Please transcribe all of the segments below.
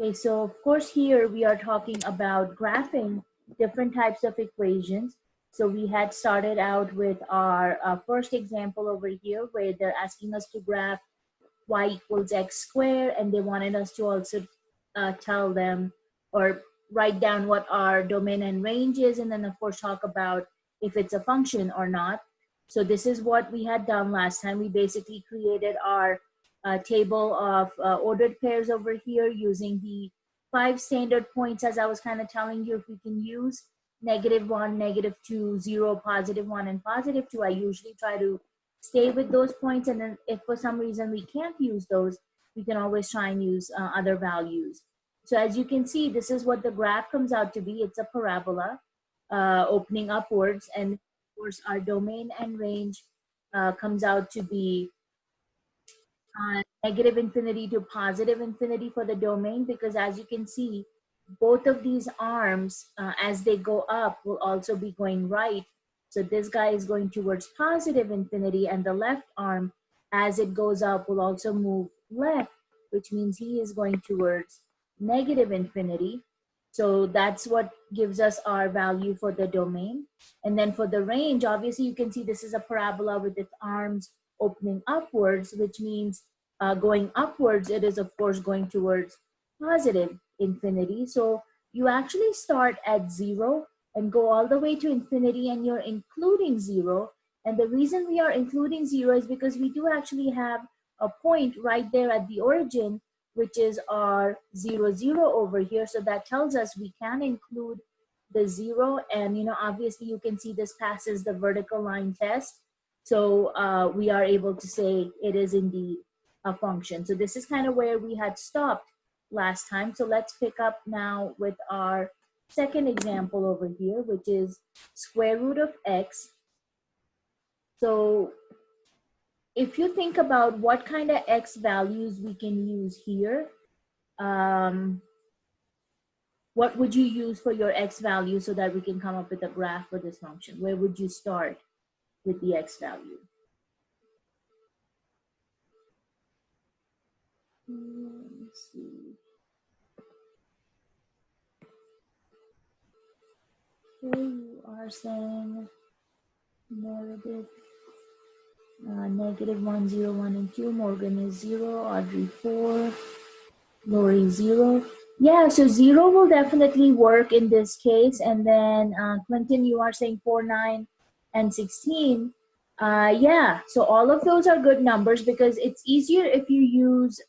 Okay, so of course here we are talking about graphing different types of equations. So we had started out with our first example over here where they're asking us to graph y equals x squared, and they wanted us to also tell them or write down what our domain and range is, and then of course talk about if it's a function or not. So this is what we had done last time. We basically created our table of ordered pairs over here using the 5 standard points, as I was kind of telling you. If we can use -1, -2, 0, +1, and +2, I usually try to stay with those points, and then if for some reason we can't use those, we can always try and use other values. So as you can see, this is what the graph comes out to be. It's a parabola opening upwards, and of course our domain and range comes out to be -infinity to +infinity for the domain, because as you can see, both of these arms, as they go up, will also be going right. So this guy is going towards +infinity, and the left arm, as it goes up, will also move left, which means he is going towards -infinity. So that's what gives us our value for the domain. And then for the range, obviously you can see this is a parabola with its arms opening upwards, which means going upwards, it is of course going towards +infinity. So you actually start at 0 and go all the way to infinity, and you're including 0. And the reason we are including 0 is because we do actually have a point right there at the origin, which is our 0, 0 over here. So that tells us we can include the 0. And obviously you can see this passes the vertical line test. So we are able to say it is indeed a function. So this is kind of where we had stopped last time. So let's pick up now with our second example over here, which is square root of x. So if you think about what kind of x values we can use here, what would you use for your x value so that we can come up with a graph for this function? Where would you start with the x value? Let's see. Here you are saying Meredith, -1, 0, 1, and 2. Morgan is 0. Audrey 4. Lori 0. Yeah, so 0 will definitely work in this case. And then Clinton, you are saying 4, 9, and 16. Yeah, so all of those are good numbers because it's easier if you use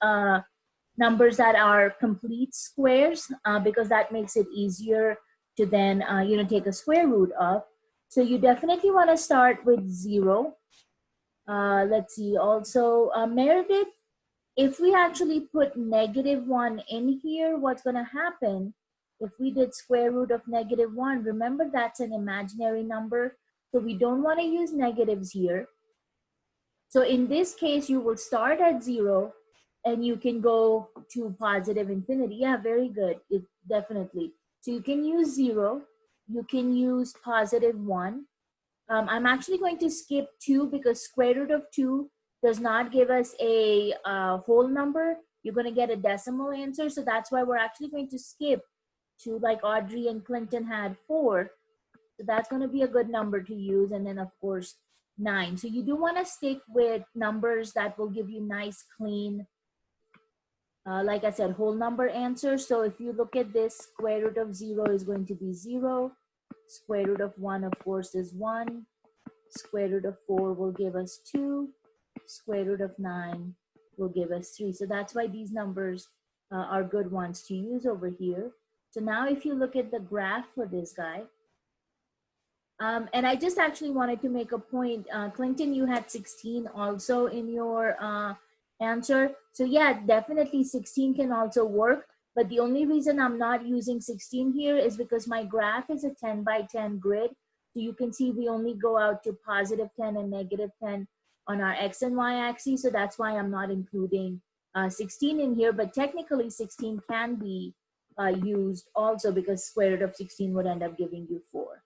numbers that are complete squares, because that makes it easier to then take a square root of. So you definitely want to start with 0. Let's see, also Meredith, if we actually put -1 in here, what's going to happen if we did square root of -1? Remember, that's an imaginary number, so we don't want to use negatives here. So in this case, you will start at 0 and you can go to +infinity. Yeah, very good. It definitely. So you can use 0. You can use +1. I'm actually going to skip 2 because square root of 2 does not give us a whole number. You're going to get a decimal answer. So that's why we're actually going to skip 2, like Audrey and Clinton had 4. So that's going to be a good number to use. And then, of course, 9. So you do want to stick with numbers that will give you nice, clean, like I said, whole number answers. So if you look at this, square root of 0 is going to be 0. Square root of 1, of course, is 1. Square root of 4 will give us 2. Square root of 9 will give us 3. So that's why these numbers are good ones to use over here. So now if you look at the graph for this guy, and I just actually wanted to make a point, Clinton, you had 16 also in your answer. So yeah, definitely 16 can also work. But the only reason I'm not using 16 here is because my graph is a 10 by 10 grid. So you can see we only go out to +10 and -10 on our X and Y axis. So that's why I'm not including 16 in here. But technically 16 can be used also because square root of 16 would end up giving you 4.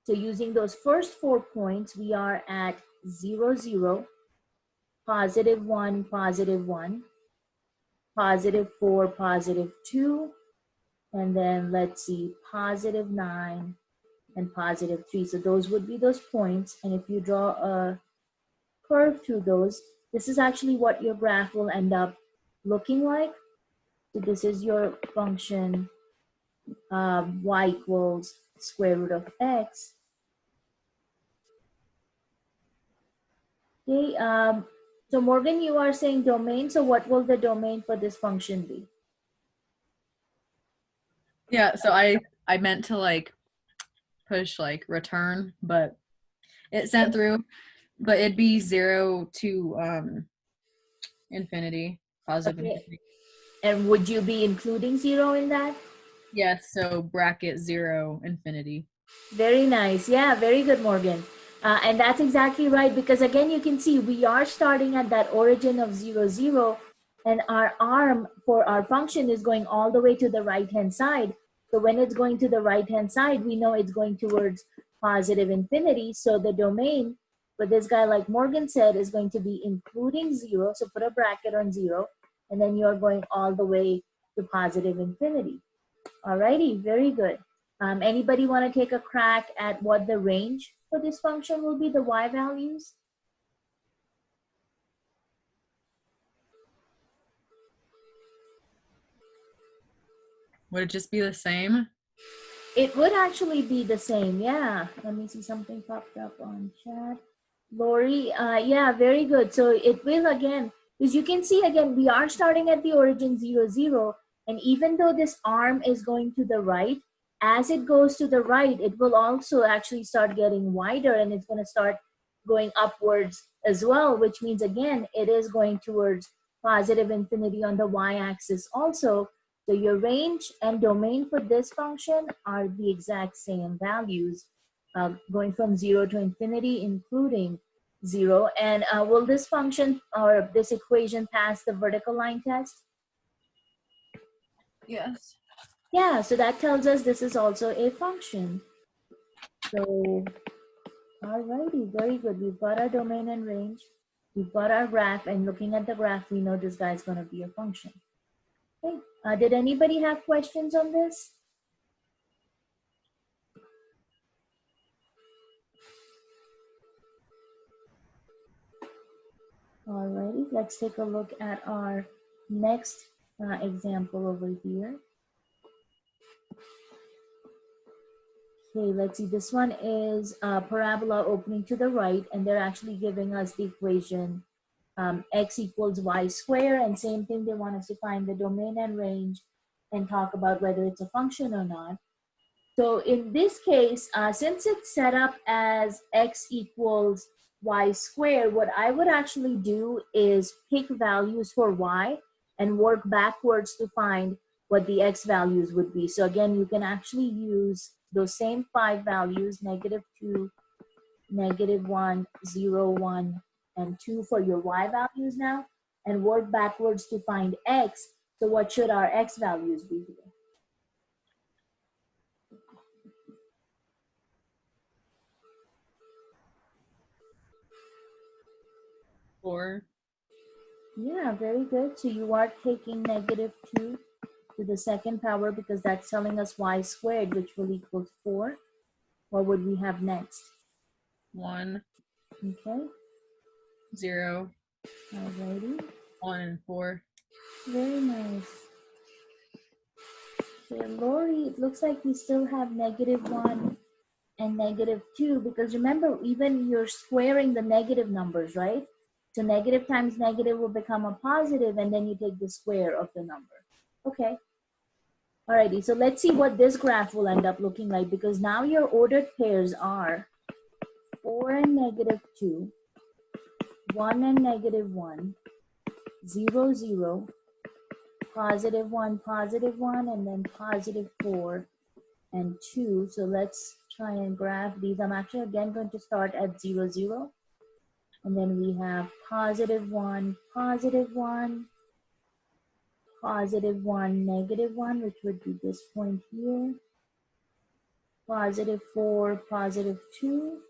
So using those first 4 points, we are at 0, 0, +1, +1, positive 4, positive 2, and then let's see, positive 9 and positive 3. So those would be those points. And if you draw a curve through those, this is actually what your graph will end up looking like. So this is your function y equals square root of x. Okay, so Morgan, you are saying domain. So what will the domain for this function be? Yeah, so I meant to like push like return, but it sent through, but it'd be 0 to infinity, positive Okay. infinity. And would you be including 0 in that? Yes, so bracket 0, infinity. Very nice. Yeah, very good, Morgan. And that's exactly right, because again, you can see we are starting at that origin of 0, 0, and our arm for our function is going all the way to the right-hand side. So when it's going to the right-hand side, we know it's going towards positive infinity. So the domain for this guy, like Morgan said, is going to be including 0. So put a bracket on 0, and then you're going all the way to positive infinity. Alrighty, very good. Anybody want to take a crack at what the range for this function will be, the y values? Would it just be the same? It would actually be the same, yeah. Let me see, something popped up on chat. Lori, yeah, very good. So it will again, because you can see again, we are starting at the origin 0, 0, and even though this arm is going to the right, as it goes to the right, it will also actually start getting wider, and it's going to start going upwards as well, which means again, it is going towards positive infinity on the y-axis also. So your range and domain for this function are the exact same values, going from 0 to infinity, including 0. And will this function or this equation pass the vertical line test? Yes. Yeah, so that tells us this is also a function. So, alrighty, very good. We've got our domain and range. We've got our graph, and looking at the graph, we know this guy's going to be a function. Okay, did anybody have questions on this? Alrighty, let's take a look at our next example over here. Okay, let's see, this one is a parabola opening to the right, and they're actually giving us the equation x equals y squared, and same thing, they want us to find the domain and range and talk about whether it's a function or not. So in this case, since it's set up as x equals y squared, what I would actually do is pick values for y and work backwards to find what the x values would be. So again, you can actually use those same 5 values, -2, -1, 0, 1, and 2 for your y values now, and work backwards to find x. So what should our x values be here? 4. Yeah, very good. So you are taking -2 to the second power because that's telling us y squared, which will equal 4. What would we have next? 1, Okay, 0, alrighty. 1, and 4. Very nice. Okay, Lori, it looks like we still have -1 and -2, because remember, even you're squaring the negative numbers, right? So negative times negative will become a positive, and then you take the square of the number. Okay. Alrighty, so let's see what this graph will end up looking like, because now your ordered pairs are 4 and -2, 1 and -1, 0, 0, +1, +1, and then +4 and 2. So let's try and graph these. I'm actually again going to start at 0, 0. And then we have +1, +1, +1, -1, which would be this point here. +4, +2,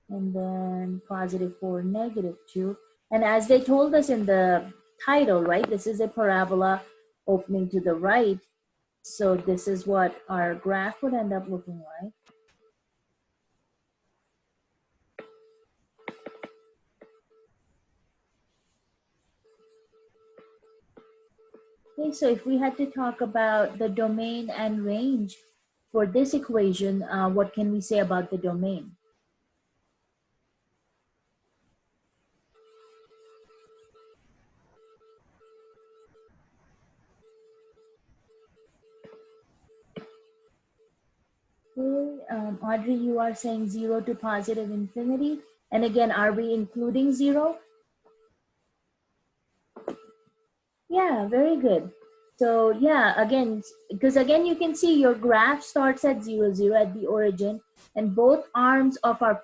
and then +4, -2. And as they told us in the title, right? This is a parabola opening to the right. So this is what our graph would end up looking like. Okay, so if we had to talk about the domain and range for this equation, what can we say about the domain? Okay, Audrey, you are saying 0 to positive infinity. And again, are we including 0? Yeah, very good. So yeah, again, because again, you can see your graph starts at 0, 0 at the origin, and both arms of our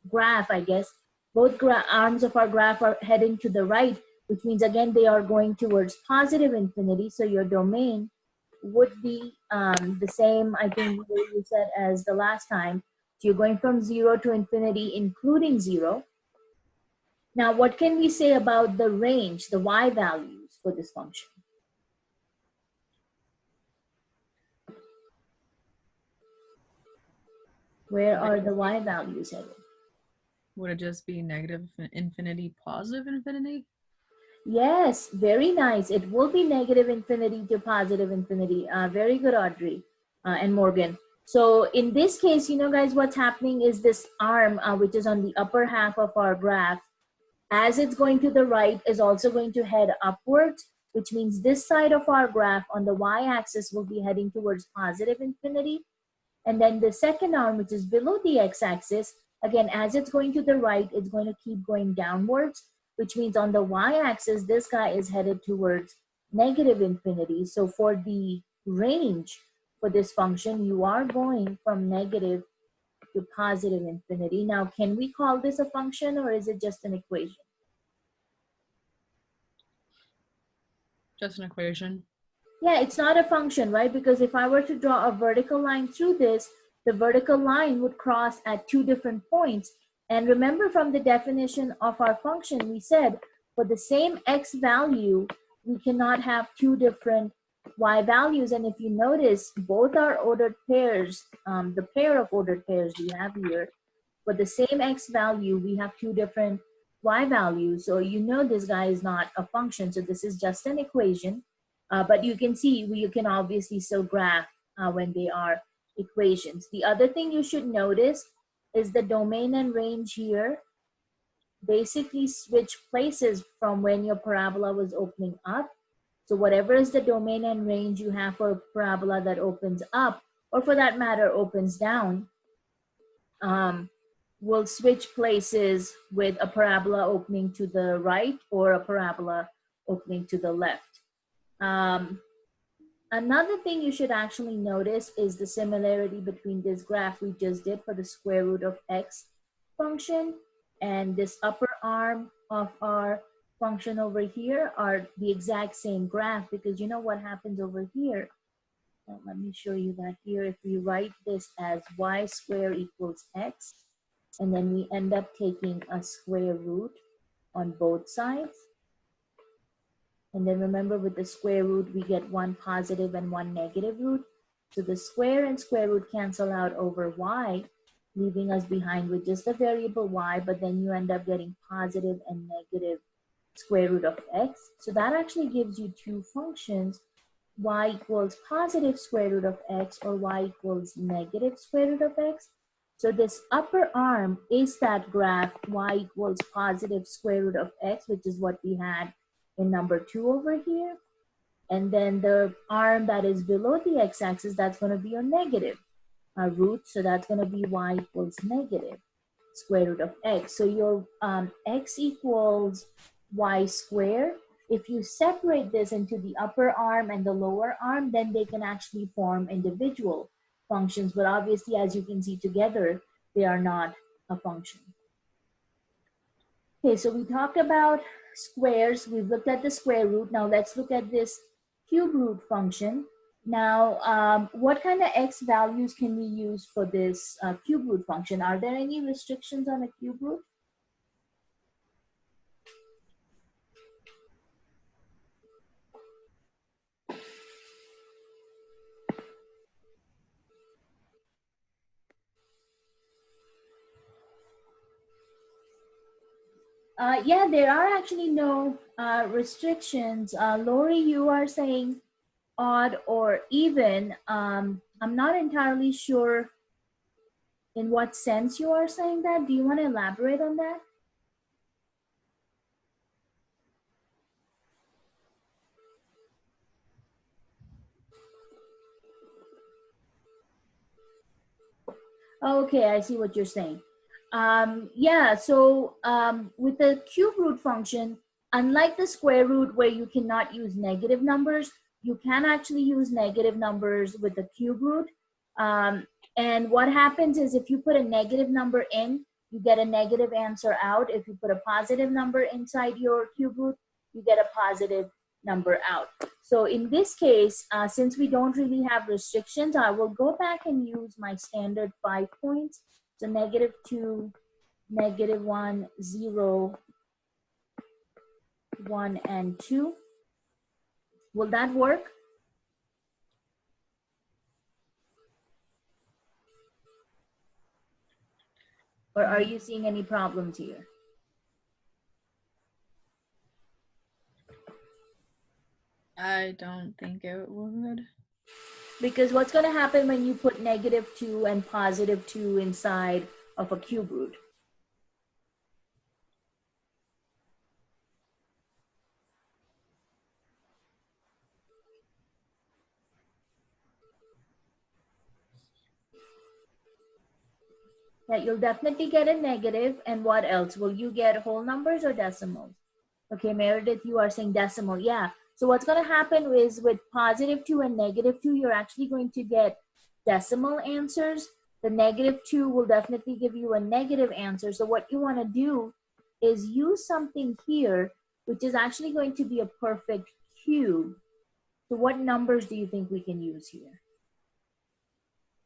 graph, I guess, both arms of our graph are heading to the right, which means again, they are going towards positive infinity. So your domain would be the same, I think you said as the last time. So you're going from 0 to infinity, including 0. Now, what can we say about the range, the y values for this function? Where are the y values headed? Would it just be negative infinity, positive infinity? Yes, very nice. It will be negative infinity to positive infinity. Very good, Audrey and Morgan. So in this case, you know, guys, what's happening is this arm, which is on the upper half of our graph, as it's going to the right, is also going to head upwards, which means this side of our graph on the y-axis will be heading towards positive infinity. And then the second arm, which is below the x-axis, again, as it's going to the right, it's going to keep going downwards, which means on the y-axis, this guy is headed towards negative infinity. So for the range for this function, you are going from negative to positive infinity. Now, can we call this a function, or is it just an equation? Just an equation. Yeah, it's not a function, right? Because if I were to draw a vertical line through this, the vertical line would cross at 2 different points. And remember, from the definition of our function, we said for the same x value, we cannot have 2 different y values. And if you notice, both are ordered pairs, the pair of ordered pairs we have here, for the same x value, we have 2 different y values. So you know this guy is not a function. So this is just an equation. But you can see, you can obviously still graph when they are equations. The other thing you should notice is the domain and range here basically switch places from when your parabola was opening up. So whatever is the domain and range you have for a parabola that opens up, or for that matter, opens down, will switch places with a parabola opening to the right or a parabola opening to the left. Another thing you should actually notice is the similarity between this graph we just did for the square root of x function and this upper arm of our function over here are the exact same graph, because you know what happens over here. Let me show you that here. If we write this as y squared equals x, and then we end up taking a square root on both sides. And then remember, with the square root, we get one positive and one negative root. So the square and square root cancel out over y, leaving us behind with just the variable y, but then you end up getting positive and negative square root of x. So that actually gives you 2 functions, y equals positive square root of x or y equals negative square root of x. So this upper arm is that graph y equals positive square root of x, which is what we had in number 2 over here. And then the arm that is below the x-axis, that's going to be your negative root. So that's going to be y equals negative square root of x. So your x equals y squared. If you separate this into the upper arm and the lower arm, then they can actually form individual functions. But obviously, as you can see together, they are not a function. Okay, so we talked about squares. We've looked at the square root. Now let's look at this cube root function. Now, what kind of x values can we use for this cube root function? Are there any restrictions on a cube root? Yeah, there are actually no restrictions. Lori, you are saying odd or even. I'm not entirely sure in what sense you are saying that. Do you want to elaborate on that? Okay, I see what you're saying. Yeah, so with the cube root function, unlike the square root where you cannot use negative numbers, you can actually use negative numbers with the cube root. And what happens is if you put a negative number in, you get a negative answer out. If you put a positive number inside your cube root, you get a positive number out. So in this case, since we don't really have restrictions, I will go back and use my standard 5 points. So -2, -1, 0, 1, and 2. Will that work? Or are you seeing any problems here? I don't think it would. Because what's going to happen when you put -2 and +2 inside of a cube root? That you'll definitely get a negative, and what else? Will you get whole numbers or decimals? Okay, Meredith, you are saying decimal. Yeah. So what's going to happen is with +2 and -2, you're actually going to get decimal answers. The -2 will definitely give you a negative answer. So what you want to do is use something here, which is actually going to be a perfect cube. So what numbers do you think we can use here?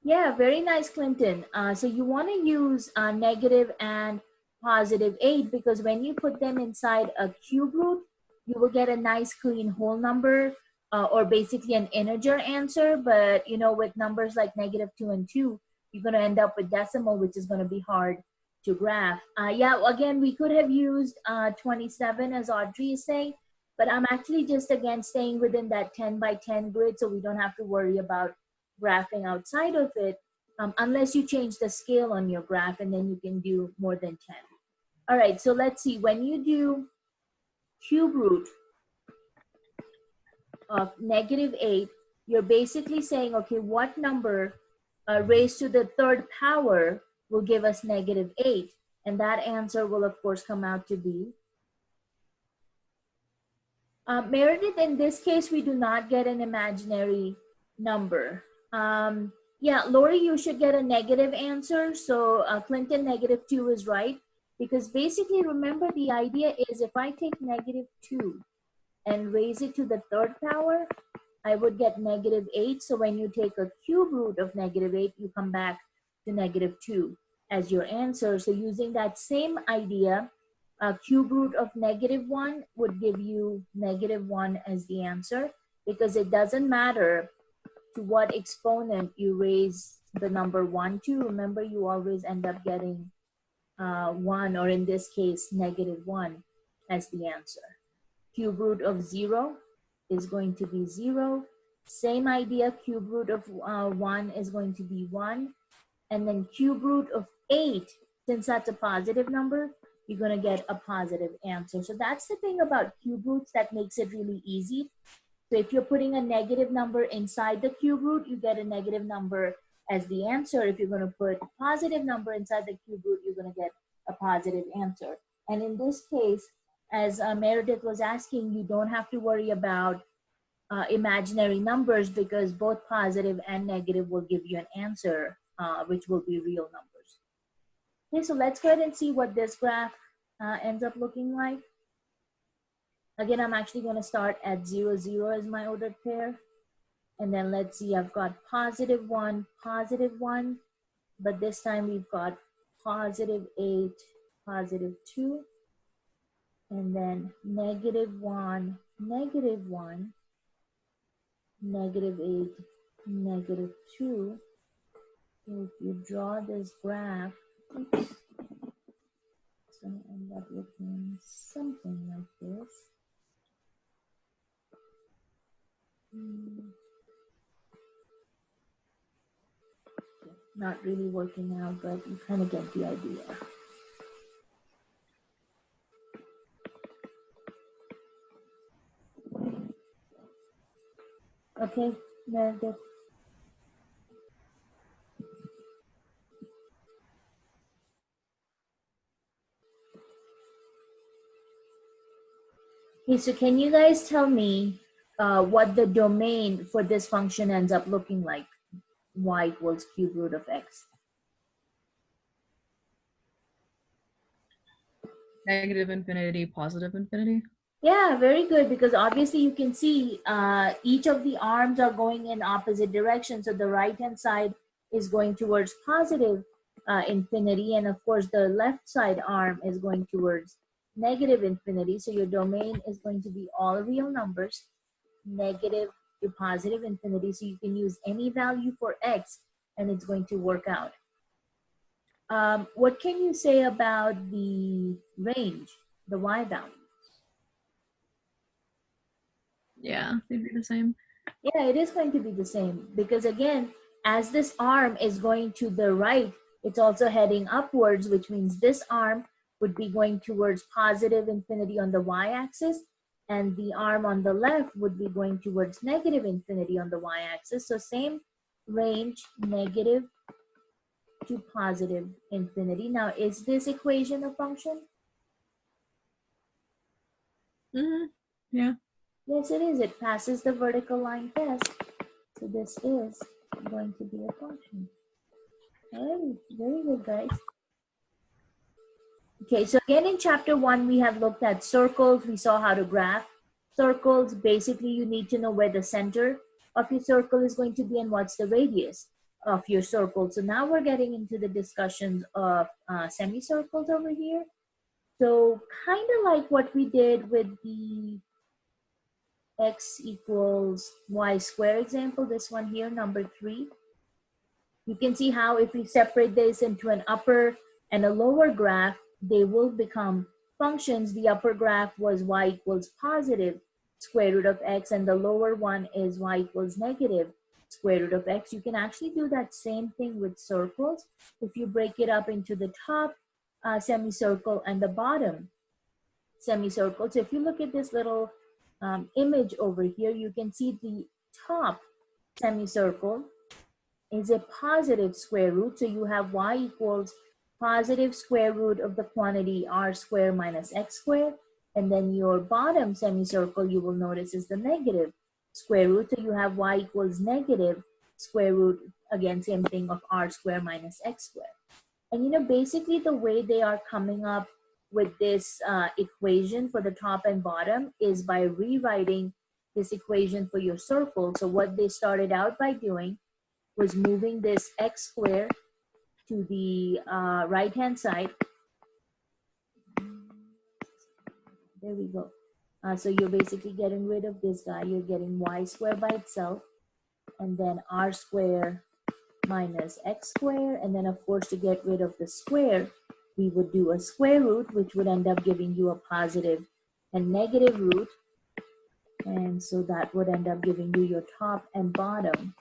Yeah, very nice, Clinton. So you want to use negative and +8 because when you put them inside a cube root, you will get a nice clean whole number or basically an integer answer. But you know, with numbers like -2 and 2, you're going to end up with decimal, which is going to be hard to graph. Yeah, again, we could have used 27 as Audrey is saying, but I'm actually just again staying within that 10 by 10 grid, so we don't have to worry about graphing outside of it, unless you change the scale on your graph, and then you can do more than 10. All right, so let's see. When you do cube root of -8, you're basically saying, okay, what number raised to the third power will give us -8? And that answer will, of course, come out to be Meredith, in this case, we do not get an imaginary number. Yeah, Lori, you should get a negative answer. So Clinton, -2 is right. Because basically, remember, the idea is if I take -2 and raise it to the third power, I would get -8. So when you take a cube root of -8, you come back to -2 as your answer. So using that same idea, a cube root of -1 would give you -1 as the answer, because it doesn't matter to what exponent you raise the number 1 to. Remember, you always end up getting 1, or in this case, -1 as the answer. Cube root of 0 is going to be 0. Same idea, cube root of 1 is going to be 1. And then cube root of 8, since that's a positive number, you're going to get a positive answer. So that's the thing about cube roots that makes it really easy. So if you're putting a negative number inside the cube root, you get a negative number as the answer. If you're going to put a positive number inside the cube root, you're going to get a positive answer. And in this case, as Meredith was asking, you don't have to worry about imaginary numbers, because both positive and negative will give you an answer, which will be real numbers. Okay, so let's go ahead and see what this graph ends up looking like. Again, I'm actually going to start at 0, 0 as my ordered pair. And then let's see, I've got +1, +1, but this time we've got +8, +2, and then -1, -1, -8, -2. So if you draw this graph, oops, going to end up looking something like this. Not really working out, but you kind of get the idea. Okay, Meredith. Okay, so can you guys tell me what the domain for this function ends up looking like? Y equals cube root of x. Negative infinity, positive infinity. Yeah, very good, because obviously you can see each of the arms are going in opposite directions. So the right-hand side is going towards positive infinity, and of course the left side arm is going towards negative infinity. So your domain is going to be all real numbers, negative to positive infinity. So you can use any value for x and it's going to work out. What can you say about the range, the y value? Yeah, they'd be the same. Yeah, it is going to be the same, because again, as this arm is going to the right, it's also heading upwards, which means this arm would be going towards positive infinity on the y-axis, and the arm on the left would be going towards negative infinity on the y-axis. So same range, negative to positive infinity. Now, is this equation a function? Mm-hmm. Yeah. Yes, it is. It passes the vertical line test. So this is going to be a function. Hey, very good, guys. Okay, so again in chapter 1, we have looked at circles. We saw how to graph circles. Basically, you need to know where the center of your circle is going to be and what's the radius of your circle. So now we're getting into the discussions of semicircles over here. So kind of like what we did with the x equals y square example, this one here, number 3. You can see how if we separate this into an upper and a lower graph, they will become functions. The upper graph was y equals positive square root of x, and the lower one is y equals negative square root of x. You can actually do that same thing with circles. If you break it up into the top semicircle and the bottom semicircle. So if you look at this little image over here, you can see the top semicircle is a positive square root. So you have y equals positive square root of the quantity r squared minus x squared. And then your bottom semicircle, you will notice, is the negative square root. So you have y equals negative square root, again, same thing, of r squared minus x squared. And you know, basically the way they are coming up with this equation for the top and bottom is by rewriting this equation for your circle. So what they started out by doing was moving this x squared to the right-hand side. There we go. So you're basically getting rid of this guy. You're getting y squared by itself, and then r squared minus x squared. And then, of course, to get rid of the square, we would do a square root, which would end up giving you a positive and negative root. And so that would end up giving you your top and bottom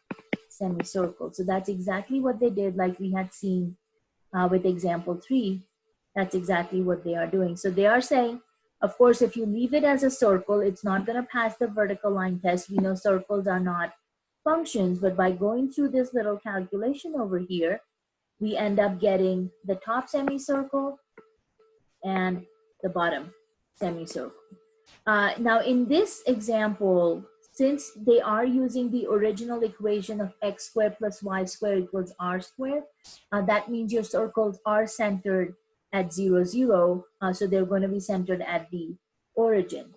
semicircle. So that's exactly what they did, like we had seen with example 3. That's exactly what they are doing. So they are saying, of course, if you leave it as a circle, it's not going to pass the vertical line test. We know circles are not functions, but by going through this little calculation over here, we end up getting the top semicircle and the bottom semicircle. Now in this example, since they are using the original equation of x squared plus y squared equals r squared, that means your circles are centered at 0, 0. So they're going to be centered at the origin.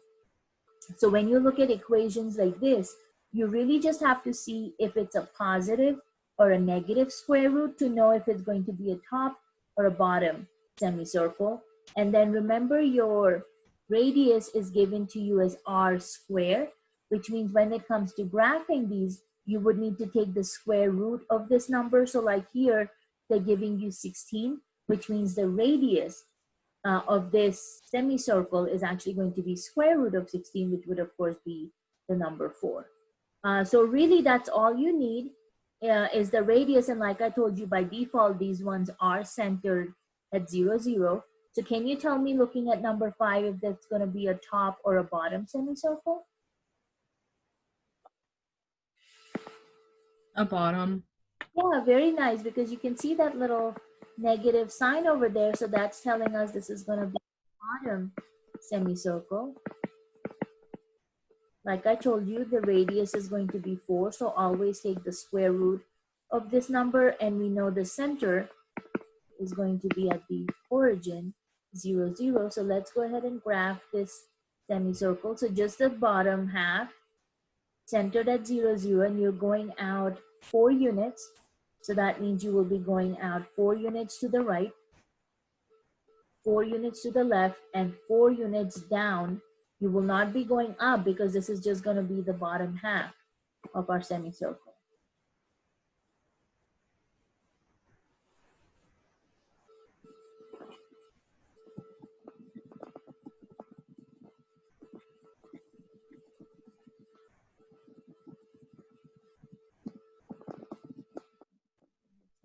So when you look at equations like this, you really just have to see if it's a positive or a negative square root to know if it's going to be a top or a bottom semicircle. And then remember, your radius is given to you as r squared, which means when it comes to graphing these, you would need to take the square root of this number. So like here, they're giving you 16, which means the radius of this semicircle is actually going to be square root of 16, which would of course be the number 4. So really that's all you need is the radius, and like I told you, by default these ones are centered at 0, 0. So can you tell me, looking at number 5, if that's going to be a top or a bottom semicircle? A bottom. Yeah, very nice, because you can see that little negative sign over there. So that's telling us this is going to be a bottom semicircle. Like I told you, the radius is going to be 4. So always take the square root of this number. And we know the center is going to be at the origin, 0, 0. So let's go ahead and graph this semicircle. So just the bottom half centered at 0, 0, and you're going out 4 units. So that means you will be going out 4 units to the right, 4 units to the left, and 4 units down. You will not be going up because this is just going to be the bottom half of our semicircle.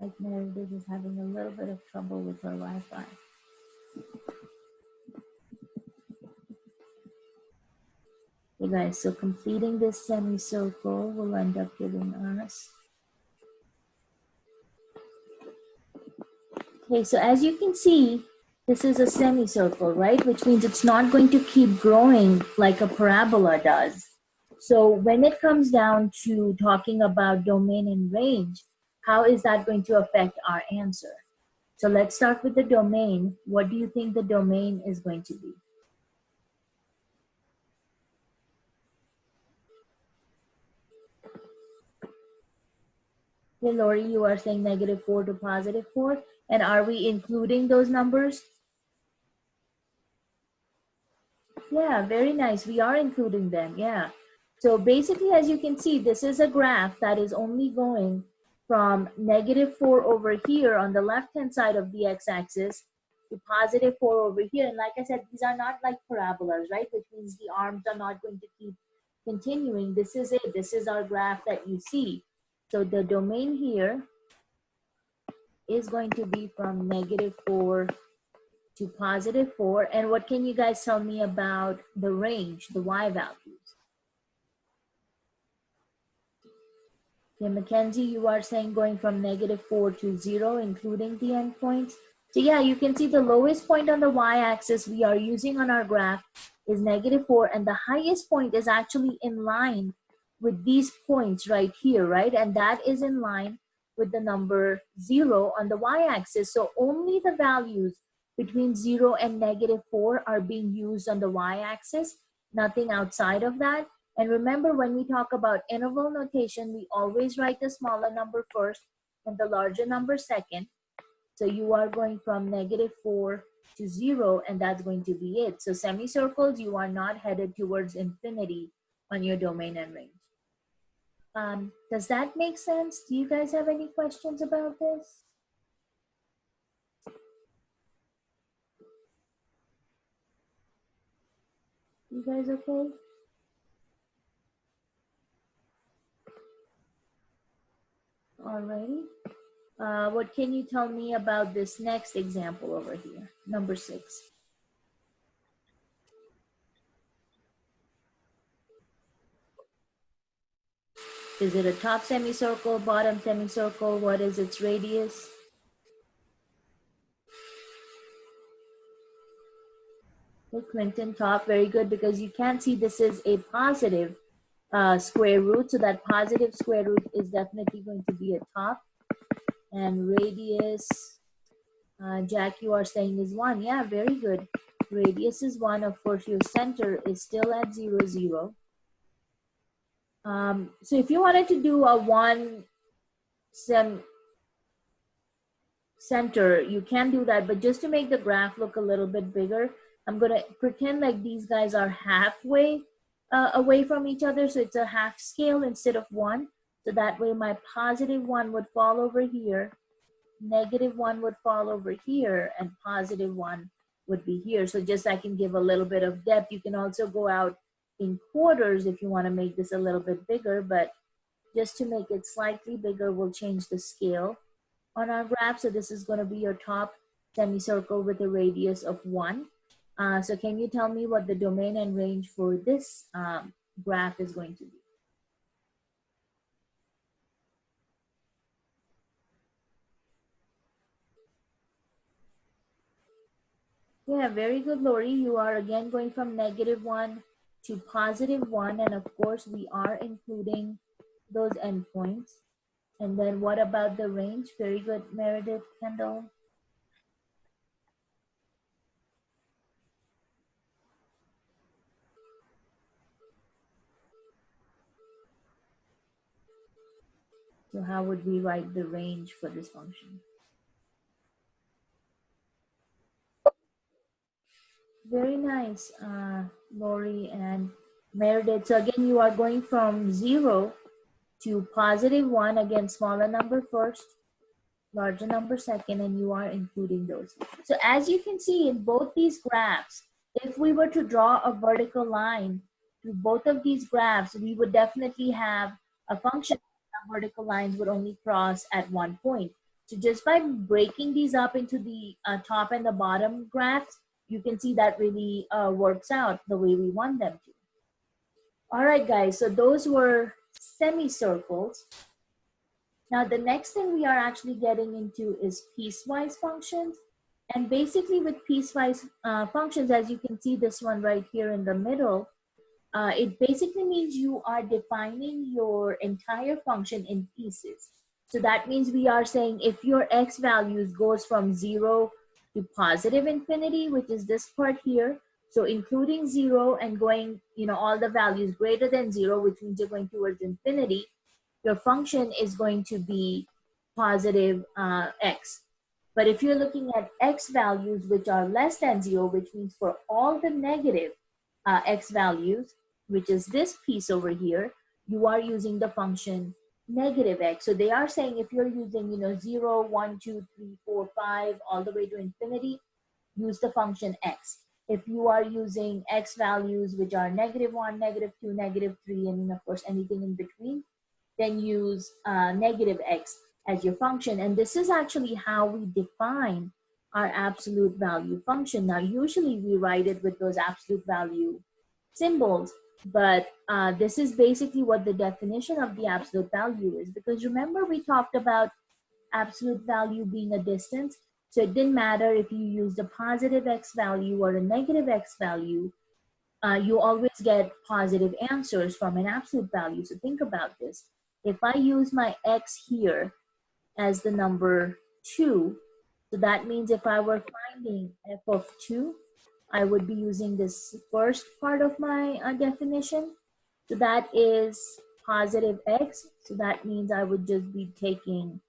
Like Meredith is having a little bit of trouble with her Wi-Fi. Okay guys, so completing this semicircle will end up giving us. Okay, so as you can see, this is a semicircle, right? Which means it's not going to keep growing like a parabola does. So when it comes down to talking about domain and range, how is that going to affect our answer? So let's start with the domain. What do you think the domain is going to be? Okay, Lori, you are saying -4 to +4. And are we including those numbers? Yeah, very nice. We are including them, yeah. So basically, as you can see, this is a graph that is only going from -4 over here on the left-hand side of the x-axis to +4 over here. And like I said, these are not like parabolas, right? Which means the arms are not going to keep continuing. This is it. This is our graph that you see. So the domain here is going to be from -4 to +4. And what can you guys tell me about the range, the y values? Okay, Mackenzie, you are saying going from -4 to 0, including the endpoints. So yeah, you can see the lowest point on the y-axis we are using on our graph is -4, and the highest point is actually in line with these points right here, right? And that is in line with the number 0 on the y-axis. So only the values between 0 and -4 are being used on the y-axis, nothing outside of that. And remember, when we talk about interval notation, we always write the smaller number first and the larger number second. So you are going from -4 to 0, and that's going to be it. So semicircles, you are not headed towards infinity on your domain and range. Does that make sense? Do you guys have any questions about this? You guys okay? Alrighty. What can you tell me about this next example over here, number 6? Is it a top semicircle, bottom semicircle? What is its radius? Okay, Clinton, top, very good, because you can see this is a positive square root, so that positive square root is definitely going to be a top. And radius, Jack, you are saying is 1. Yeah, very good. Radius is 1. Of course, your center is still at 0, 0. So if you wanted to do a 1 center, you can do that, but just to make the graph look a little bit bigger, I'm going to pretend like these guys are halfway away from each other. So it's a half scale instead of 1. So that way my +1 would fall over here, -1 would fall over here, and +1 would be here. So just I can give a little bit of depth. You can also go out in quarters if you want to make this a little bit bigger, but just to make it slightly bigger, we'll change the scale on our graph. So this is going to be your top semicircle with a radius of 1. So can you tell me what the domain and range for this graph is going to be? Yeah, very good, Lori. You are again going from -1 to +1. And of course, we are including those endpoints. And then what about the range? Very good, Meredith, Kendall. So how would we write the range for this function? Very nice, Lori and Meredith. So again, you are going from 0 to +1. Again, smaller number first, larger number second, and you are including those. So as you can see in both these graphs, if we were to draw a vertical line through both of these graphs, we would definitely have a function. Vertical lines would only cross at one point. So just by breaking these up into the top and the bottom graphs, you can see that really works out the way we want them to. All right, guys, so those were semicircles. Now, the next thing we are actually getting into is piecewise functions. And basically with piecewise functions, as you can see this one right here in the middle, it basically means you are defining your entire function in pieces. So that means we are saying if your x values goes from 0 to +infinity, which is this part here, so including 0 and going, all the values greater than 0, which means you're going towards infinity, your function is going to be positive x. But if you're looking at x values which are less than 0, which means for all the negative x values, which is this piece over here, you are using the function -x. So they are saying if you're using 0, 1, 2, 3, 4, 5 all the way to infinity, use the function x. If you are using x values which are -1, -2, -3, and of course anything in between, then use -x as your function. And this is actually how we define our absolute value function. Now, usually we write it with those absolute value symbols, but this is basically what the definition of the absolute value is. Because remember, we talked about absolute value being a distance. So it didn't matter if you used a positive x value or a negative x value, you always get positive answers from an absolute value. So think about this. If I use my x here as the number 2, so that means if I were finding f of 2, I would be using this first part of my definition. So that is positive x. So that means I would just be taking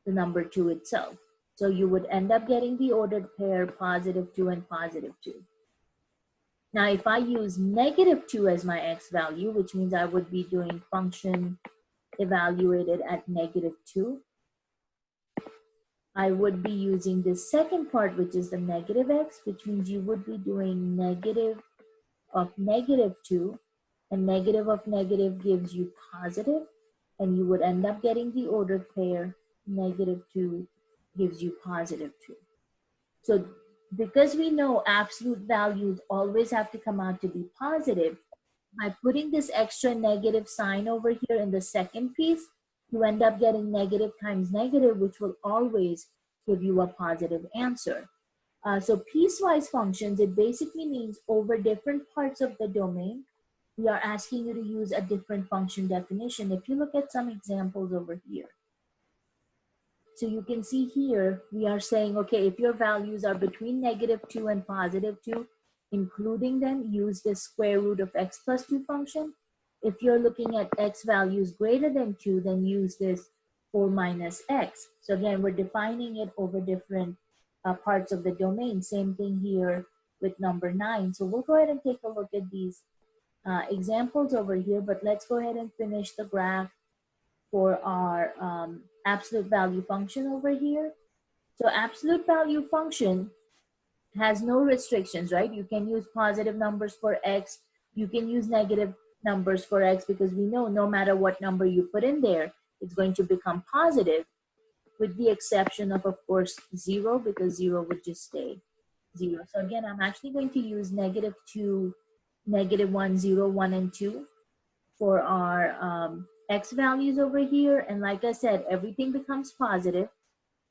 the number 2 itself. So you would end up getting the ordered pair +2 and +2. Now, if I use -2 as my x value, which means I would be doing function evaluated at -2, I would be using the second part, which is the -x, which means you would be doing negative of -2, and negative of negative gives you positive, and you would end up getting the ordered pair, -2 gives you +2. So because we know absolute values always have to come out to be positive, by putting this extra negative sign over here in the second piece, you end up getting negative times negative, which will always give you a positive answer. So piecewise functions, it basically means over different parts of the domain, we are asking you to use a different function definition. If you look at some examples over here, so you can see here, we are saying, okay, if your values are between -2 and +2, including them, use the square root of x plus 2 function. If you're looking at x values greater than 2, then use this 4 minus x. So again, we're defining it over different parts of the domain. Same thing here with number 9. So we'll go ahead and take a look at these examples over here, but let's go ahead and finish the graph for our absolute value function over here. So absolute value function, has no restrictions, right? You can use positive numbers for x, you can use negative numbers for x, because we know no matter what number you put in there, it's going to become positive, with the exception of course, 0, because 0 would just stay 0. So again, I'm actually going to use -2, -1, 0, 1, and 2 for our x values over here. And like I said, everything becomes positive.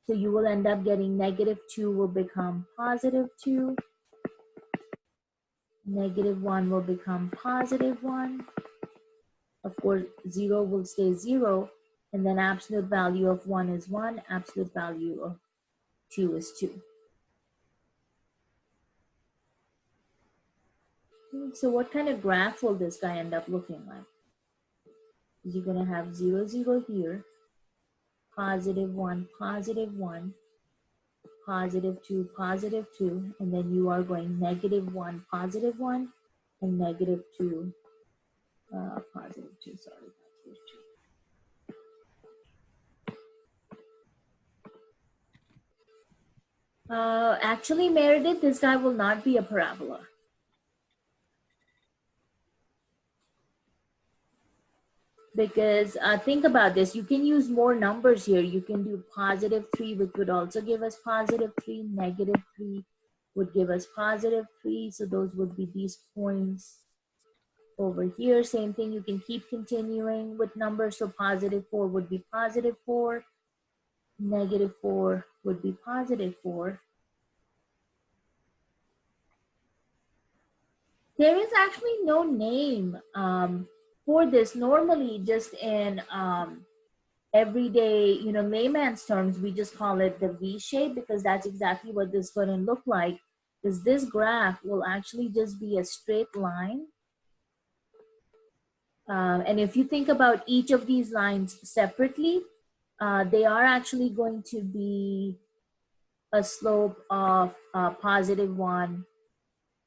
So you will end up getting -2 will become +2. -1 will become +1. Of course, 0 will stay 0. And then absolute value of 1 is 1. Absolute value of 2 is 2. So what kind of graph will this guy end up looking like? You're going to have 0, 0 here, +1, +1, +2, +2, and then you are going -1, +1, and -2, +2, sorry, +2. Actually, Meredith, this guy will not be a parabola. Because think about this, you can use more numbers here. You can do +3, which would also give us +3, -3 would give us +3. So those would be these points over here. Same thing, you can keep continuing with numbers. So +4 would be +4, -4 would be +4. There is actually no name for this. Normally, just in everyday, layman's terms, we just call it the V shape, because that's exactly what this is going to look like. Because this graph will actually just be a straight line. And if you think about each of these lines separately, they are actually going to be a slope of +1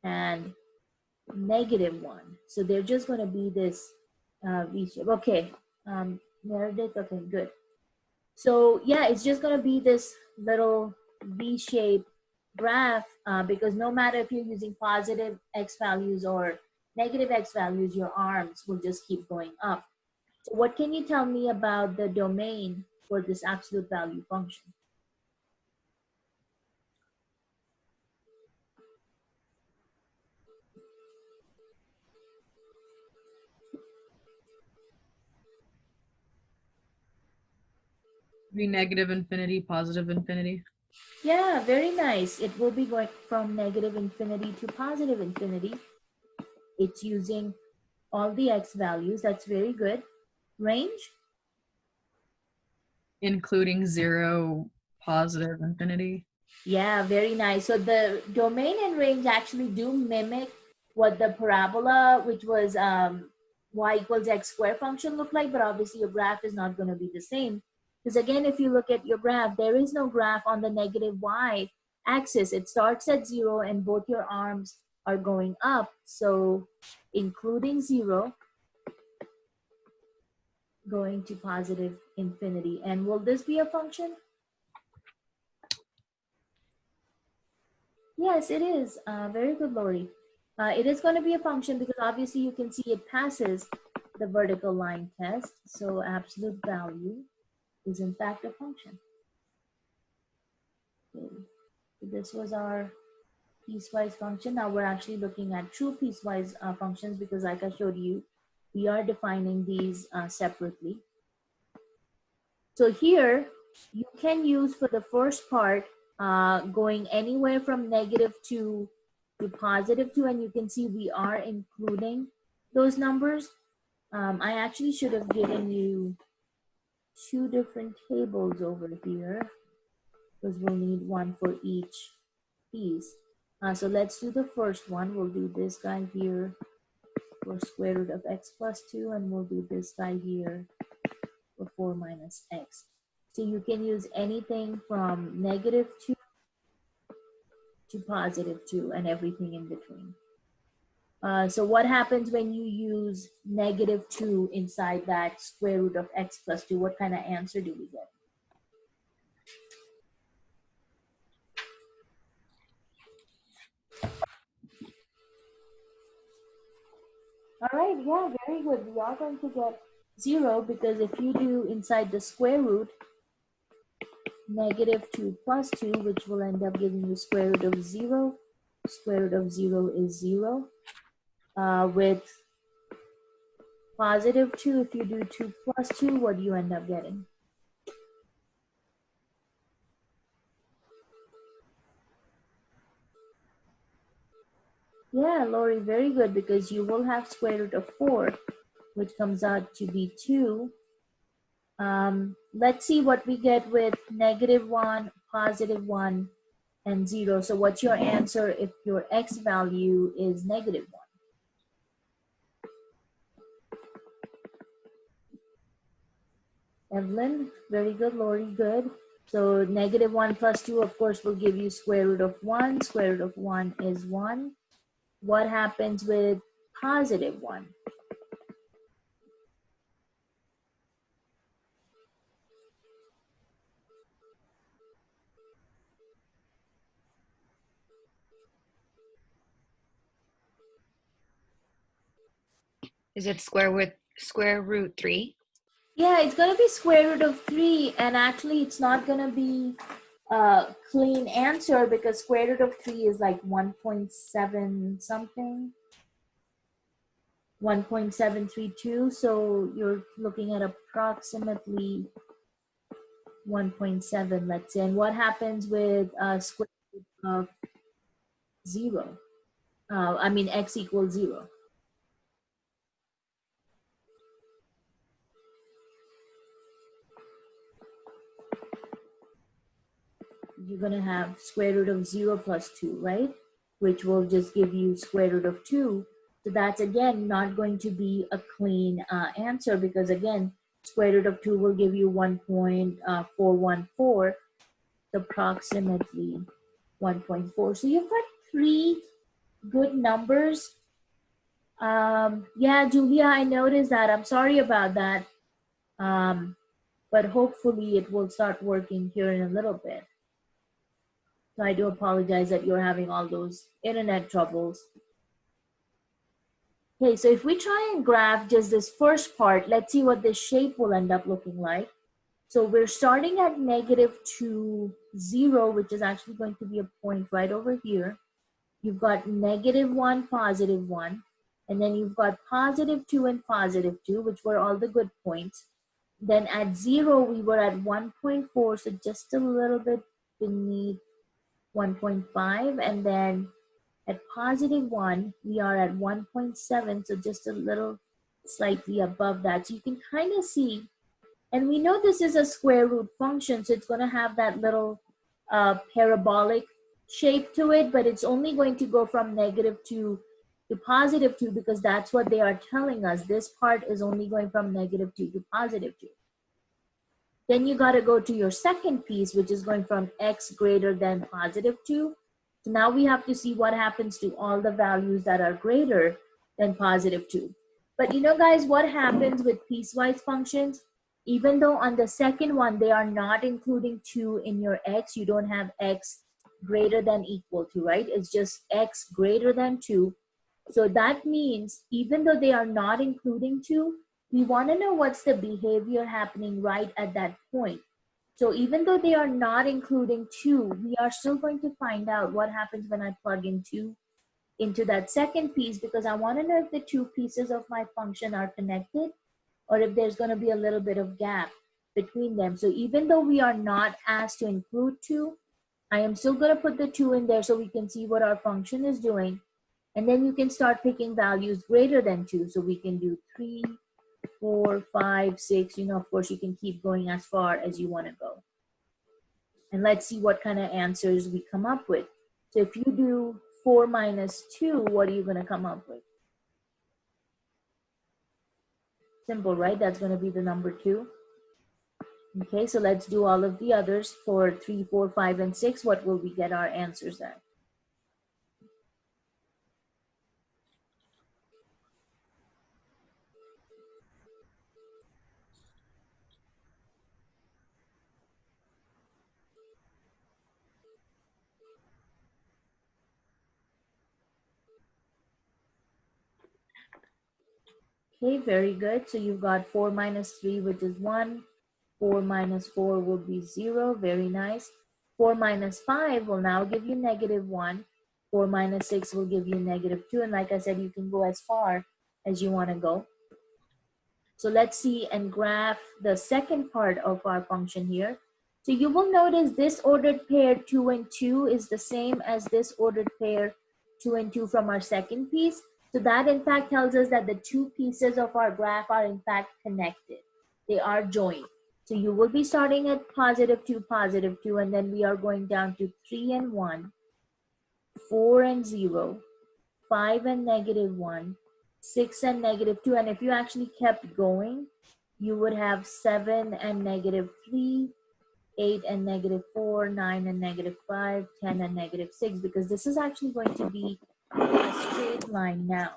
and -1. So they're just going to be this V shape. Okay, Meredith, okay, good. So yeah, it's just going to be this little V-shaped graph because no matter if you're using positive x values or negative x values, your arms will just keep going up. So what can you tell me about the domain for this absolute value function? Be negative infinity, positive infinity. Yeah, very nice. It will be going from -infinity to positive infinity. It's using all the x values. That's very good. Range? Including 0, positive infinity. Yeah, very nice. So the domain and range actually do mimic what the parabola, which was y equals x squared function looked like, but obviously your graph is not going to be the same. Because again, if you look at your graph, there is no graph on the negative y axis. It starts at 0 and both your arms are going up. So including 0, going to positive infinity. And will this be a function? Yes, it is. Very good, Lori. It is going to be a function because obviously you can see it passes the vertical line test. So absolute value is in fact a function. Okay. So this was our piecewise function. Now we're actually looking at true piecewise functions because like I showed you, we are defining these separately. So here you can use for the first part going anywhere from -2 to +2, and you can see we are including those numbers. I actually should have given you 2 different tables over here because we'll need one for each piece. So let's do the first one. We'll do this guy here for square root of x plus 2, and we'll do this guy here for 4 minus x. So you can use anything from -2 to +2 and everything in between. So what happens when you use -2 inside that square root of x plus 2? What kind of answer do we get? All right, yeah, very good. We are going to get 0 because if you do inside the square root, -2 plus 2, which will end up giving you square root of 0. Square root of 0 is 0. With +2, if you do 2 plus 2, what do you end up getting? Yeah, Lori, very good, because you will have square root of 4, which comes out to be 2. Let's see what we get with -1, +1, and 0. So what's your answer if your x value is -1? Evelyn, very good. Lori, good. So -1 plus 2, of course, will give you square root of 1. Square root of 1 is 1. What happens with +1? Is it square root 3? Yeah, it's going to be square root of 3. And actually, it's not going to be a clean answer because square root of 3 is like 1.7 something. 1.732, so you're looking at approximately 1.7, let's say. And what happens with square root of 0? I mean, x equals 0. You're going to have square root of 0 plus 2, right? Which will just give you square root of 2. So that's, again, not going to be a clean answer because, again, square root of 2 will give you 1.414, approximately 1.4. So you've got 3 good numbers. Yeah, Julia, I noticed that. I'm sorry about that. But hopefully it will start working here in a little bit. So I do apologize that you're having all those internet troubles. Okay, so if we try and graph just this first part, let's see what this shape will end up looking like. So we're starting at -2, 0, which is actually going to be a point right over here. You've got -1, +1, and then you've got +2 and +2, which were all the good points. Then at 0, we were at 1.4, so just a little bit beneath 1.5, and then at +1, we are at 1.7, so just a little slightly above that. So you can kind of see, and we know this is a square root function, so it's going to have that little parabolic shape to it, but it's only going to go from -2 to +2 because that's what they are telling us. This part is only going from -2 to +2. Then you got to go to your second piece, which is going from x greater than +2. So now we have to see what happens to all the values that are greater than +2. But you know, guys, what happens with piecewise functions? Even though on the second one, they are not including 2 in your x, you don't have x greater than equal to, right? It's just x greater than 2. So that means even though they are not including 2, we want to know what's the behavior happening right at that point. So even though they are not including 2, we are still going to find out what happens when I plug in 2 into that second piece because I want to know if the 2 pieces of my function are connected or if there's going to be a little bit of gap between them. So even though we are not asked to include 2, I am still going to put the 2 in there so we can see what our function is doing. And then you can start picking values greater than 2. So we can do 3, 4, 5, 6. You know, of course, you can keep going as far as you want to go. And let's see what kind of answers we come up with. So if you do 4 minus 2, what are you going to come up with? Simple, right? That's going to be the number 2. Okay, so let's do all of the others. For 3, 4, 5, and 6, what will we get our answers at? Okay, very good. So you've got 4 minus 3, which is 1. 4 minus 4 will be 0. Very nice. 4 minus 5 will now give you negative 1. 4 minus 6 will give you negative 2. And like I said, you can go as far as you want to go. So let's see and graph the second part of our function here. So you will notice this ordered pair 2 and 2 is the same as this ordered pair 2 and 2 from our second piece. So that in fact tells us that the two pieces of our graph are in fact connected. They are joined. So you will be starting at positive 2, positive 2, and then we are going down to 3 and 1, 4 and 0, 5 and negative 1, 6 and negative 2. And if you actually kept going, you would have 7 and negative 3, 8 and negative 4, 9 and negative 5, 10 and negative 6, because this is actually going to be a straight line now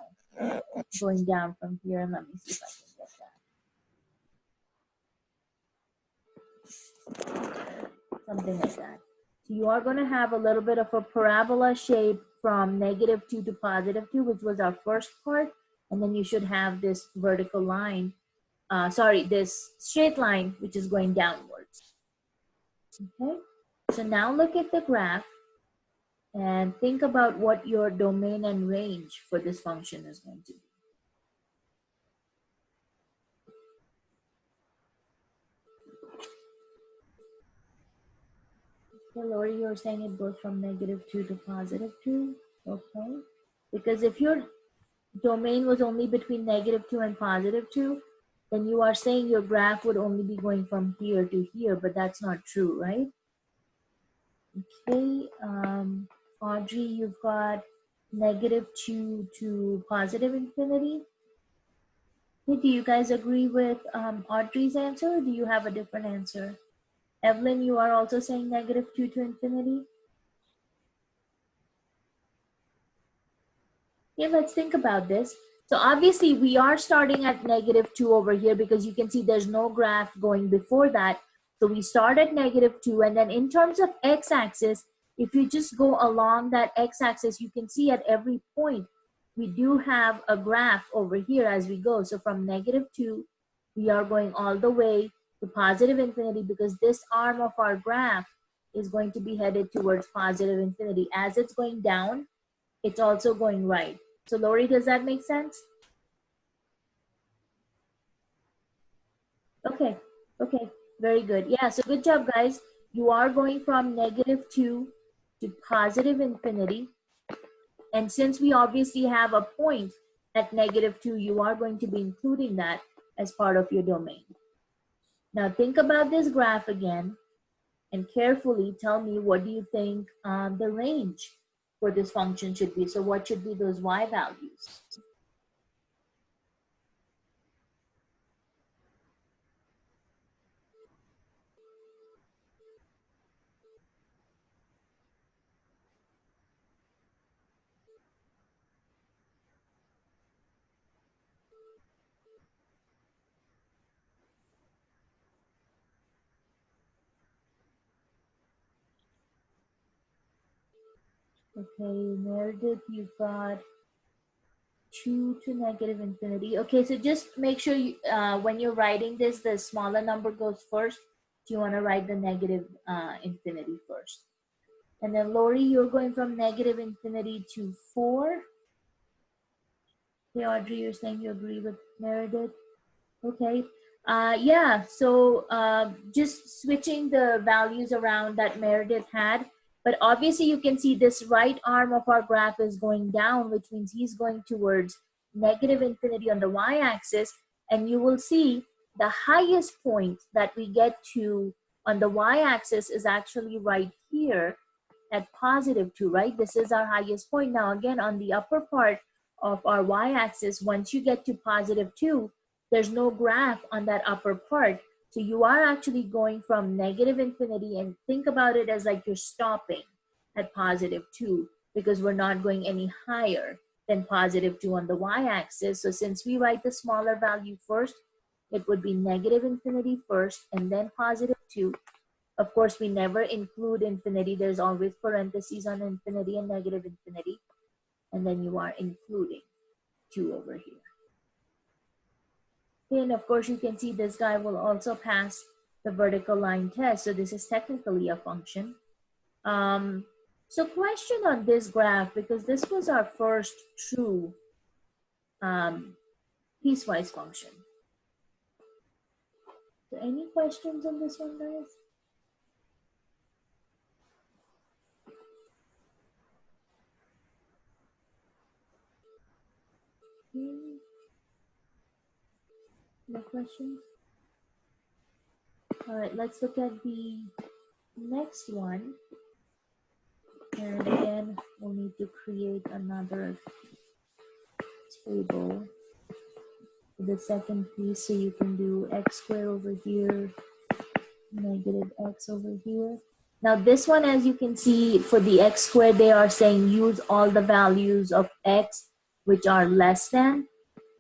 going down from here. And let me see if I can get that. Something like that. So you are going to have a little bit of a parabola shape from negative 2 to positive 2, which was our first part. And then you should have this vertical line, this straight line, which is going downwards. Okay, so now look at the graph and think about what your domain and range for this function is going to be. Okay, Lori, you're saying it goes from negative 2 to positive 2. Okay, because if your domain was only between negative 2 and positive 2, then you are saying your graph would only be going from here to here, but that's not true, right? Okay, Audrey, you've got negative 2 to positive infinity. Okay, do you guys agree with Audrey's answer, or do you have a different answer? Evelyn, you are also saying negative 2 to infinity? Okay, let's think about this. So obviously we are starting at negative 2 over here because you can see there's no graph going before that. So we start at negative 2, and then in terms of x-axis, if you just go along that x-axis, you can see at every point we do have a graph over here as we go. So from negative 2, we are going all the way to positive infinity because this arm of our graph is going to be headed towards positive infinity. As it's going down, it's also going right. So Lori, does that make sense? Okay, okay, very good. Yeah, so good job, guys. You are going from negative 2 to positive infinity. And since we obviously have a point at negative 2, you are going to be including that as part of your domain. Now think about this graph again and carefully tell me what do you think the range for this function should be. So what should be those y values? Okay, Meredith, you've got 2 to negative infinity. Okay, so just make sure you, when you're writing this, the smaller number goes first. Do you want to write the negative infinity first? And then Lori, you're going from negative infinity to 4. Okay, Audrey, you're saying you agree with Meredith. Okay, yeah, so just switching the values around that Meredith had, but obviously you can see this right arm of our graph is going down, which means he's going towards negative infinity on the y-axis, and you will see the highest point that we get to on the y-axis is actually right here at positive 2, right? This is our highest point. Now again, on the upper part of our y-axis, once you get to positive 2, there's no graph on that upper part. So you are actually going from negative infinity, and think about it as like you're stopping at positive 2 because we're not going any higher than positive 2 on the y-axis. So since we write the smaller value first, it would be negative infinity first and then positive 2. Of course, we never include infinity. There's always parentheses on infinity and negative infinity. And then you are including 2 over here. Okay, and of course you can see this guy will also pass the vertical line test. So this is technically a function. So question on this graph, because this was our first true piecewise function. So any questions on this one, guys? No questions? All right, let's look at the next one. And again, we'll need to create another table for the second piece. So you can do x squared over here, negative x over here. Now this one, as you can see, for the x squared, they are saying use all the values of x which are less than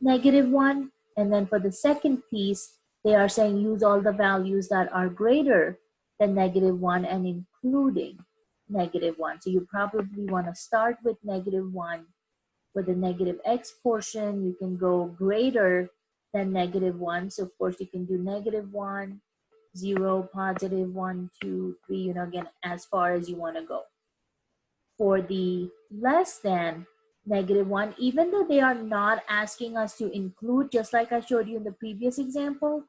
-1. And then for the second piece, they are saying use all the values that are greater than -1 and including -1. So you probably want to start with -1. For the negative x portion, you can go greater than -1. So of course you can do -1, 0, +1, 2, 3, you know, again, as far as you want to go. For the less than -1, even though they are not asking us to include, just like I showed you in the previous example,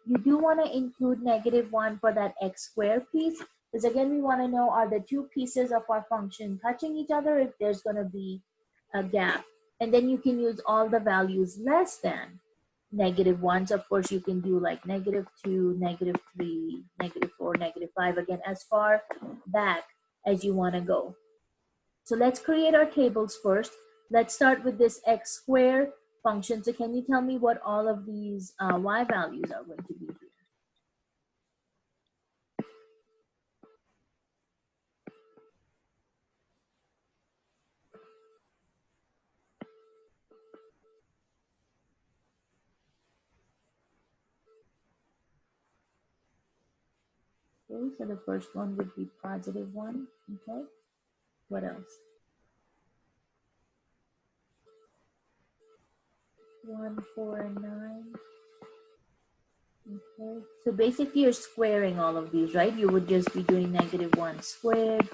you do want to include -1 for that x squared piece, because again, we want to know, are the two pieces of our function touching each other if there's going to be a gap. And then you can use all the values less than -1. So of course you can do like -2, -3, -4, -5, again, as far back as you want to go. So let's create our tables first. Let's start with this x squared function. So can you tell me what all of these y values are going to be here? Okay, so the first one would be +1. Okay, what else? 1, 4, and 9. Okay, so basically you're squaring all of these, right? You would just be doing -1 squared,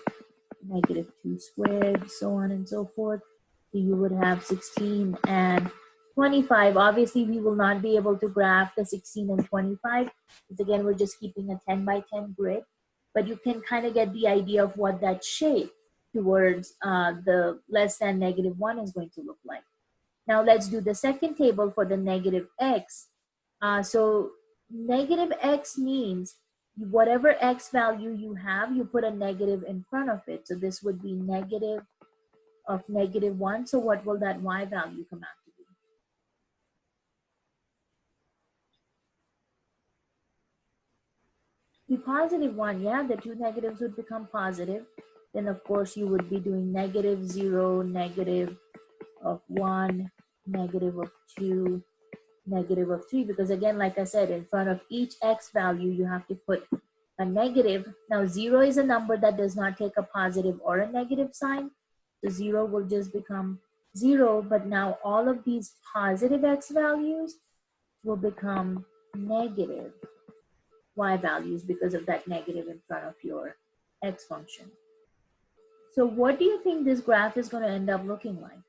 -2 squared, so on and so forth. So you would have 16 and 25. Obviously, we will not be able to graph the 16 and 25, because again, we're just keeping a 10 by 10 grid, but you can kind of get the idea of what that shape towards the less than -1 is going to look like. Now let's do the second table for the -x. So negative x means whatever x value you have, you put a negative in front of it. So this would be negative of -1. So what will that y value come out to be? Be +1, yeah, the two negatives would become positive. Then of course you would be doing -0, negative of 1, negative of 2, negative of 3, because again, like I said, in front of each x value, you have to put a negative. Now 0 is a number that does not take a positive or a negative sign. So 0 will just become 0, but now all of these positive x values will become negative y values because of that negative in front of your x function. So what do you think this graph is going to end up looking like?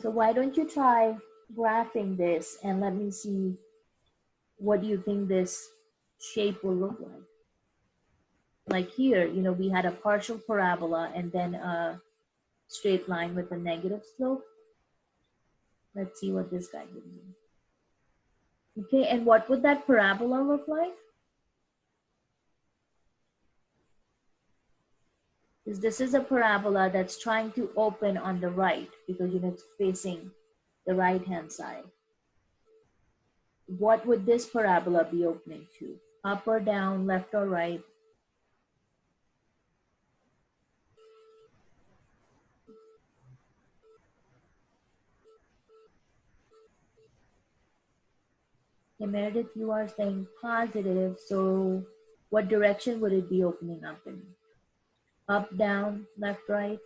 So why don't you try graphing this and let me see what do you think this shape will look like? Like here, you know, we had a partial parabola and then a straight line with a negative slope. Let's see what this guy gives me. Okay, and what would that parabola look like? Because this is a parabola that's trying to open on the right because, you know, it's facing the right-hand side. What would this parabola be opening to? Up or down, left or right? Okay, Meredith, you are saying positive, so what direction would it be opening up in? Up, down, left, right?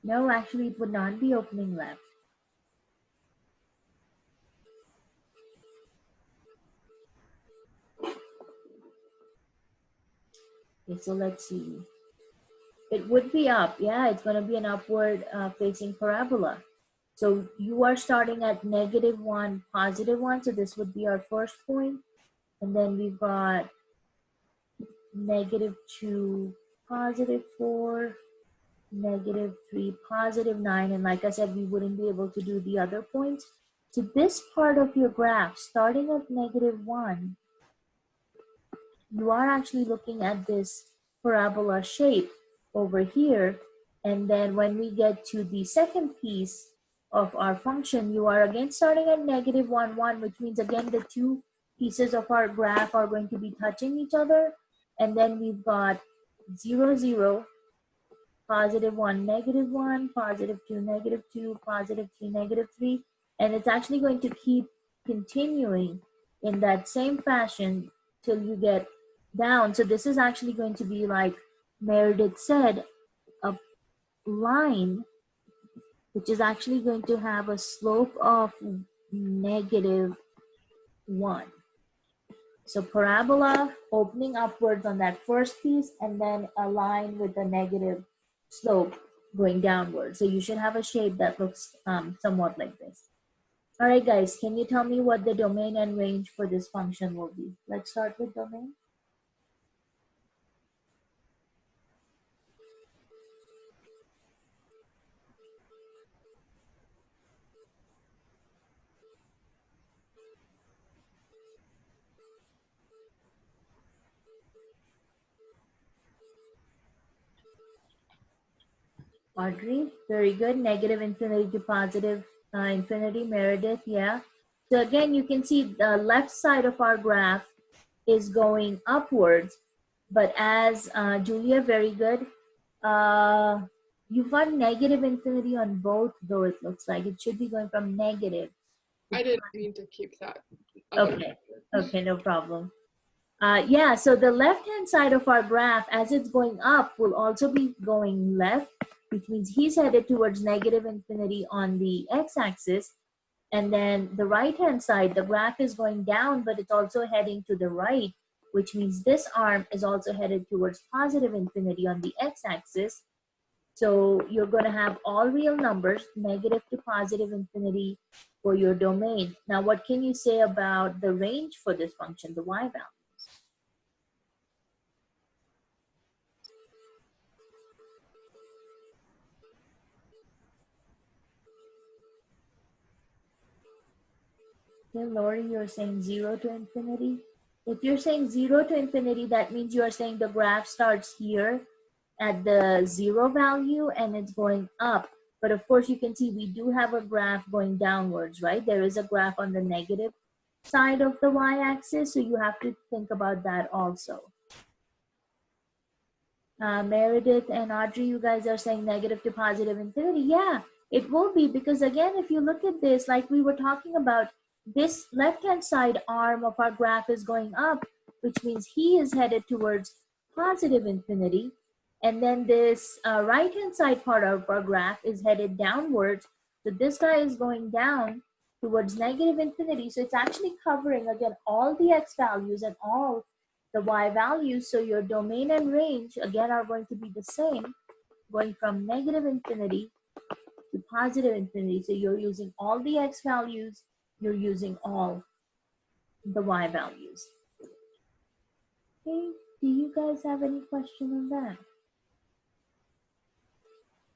No, actually it would not be opening left. Okay, so let's see. It would be up. Yeah, it's going to be an upward facing parabola. So you are starting at -1, +1. So this would be our first point. And then we've got -2, +4, -3, +9. And like I said, we wouldn't be able to do the other points. So this part of your graph, starting at -1, you are actually looking at this parabola shape over here. And then when we get to the second piece of our function, you are again starting at -1, 1, which means again the two pieces of our graph are going to be touching each other. And then we've got 0, 0, +1, -1, +2, -2, +3, -3. And it's actually going to keep continuing in that same fashion till you get down. So this is actually going to be, like Meredith said, a line which is actually going to have a slope of -1. So parabola opening upwards on that first piece, and then a line with a negative slope going downward. So you should have a shape that looks somewhat like this. All right, guys, can you tell me what the domain and range for this function will be? Let's start with domain. Audrey, very good. -infinity to +infinity. Meredith, yeah. So again, you can see the left side of our graph is going upwards, but as Julia, very good. You've got -infinity on both, though it looks like it should be going from negative. I didn't mean to keep that. Okay, okay, no problem. Yeah, so the left-hand side of our graph, as it's going up, will also be going left, which means he's headed towards -infinity on the x-axis. And then the right-hand side, the graph is going down, but it's also heading to the right, which means this arm is also headed towards +infinity on the x-axis. So you're going to have all real numbers, negative to +infinity for your domain. Now, what can you say about the range for this function, the y value? Okay, Lori, you're saying 0 to infinity. If you're saying 0 to infinity, that means you are saying the graph starts here at the 0 value and it's going up. But of course, you can see we do have a graph going downwards, right? There is a graph on the negative side of the y-axis, so you have to think about that also. Meredith and Audrey, you guys are saying negative to +infinity. Yeah, it will be, because again, if you look at this, like we were talking about, this left-hand side arm of our graph is going up, which means he is headed towards +infinity. And then this right-hand side part of our graph is headed downwards. So this guy is going down towards -infinity. So it's actually covering, again, all the x values and all the y values. So your domain and range, again, are going to be the same, going from -infinity to +infinity. So you're using all the x values, you're using all the y values. Okay, do you guys have any question on that?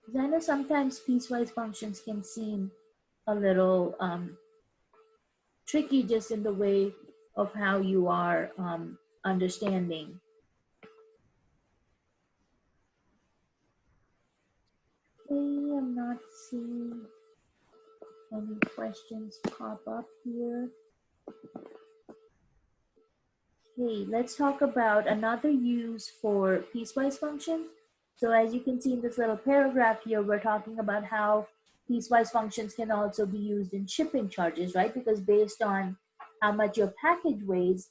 Because I know sometimes piecewise functions can seem a little tricky just in the way of how you are understanding. Okay, I'm not seeing any questions pop up here. Okay, let's talk about another use for piecewise functions. So as you can see in this little paragraph here, we're talking about how piecewise functions can also be used in shipping charges, right? Because based on how much your package weighs,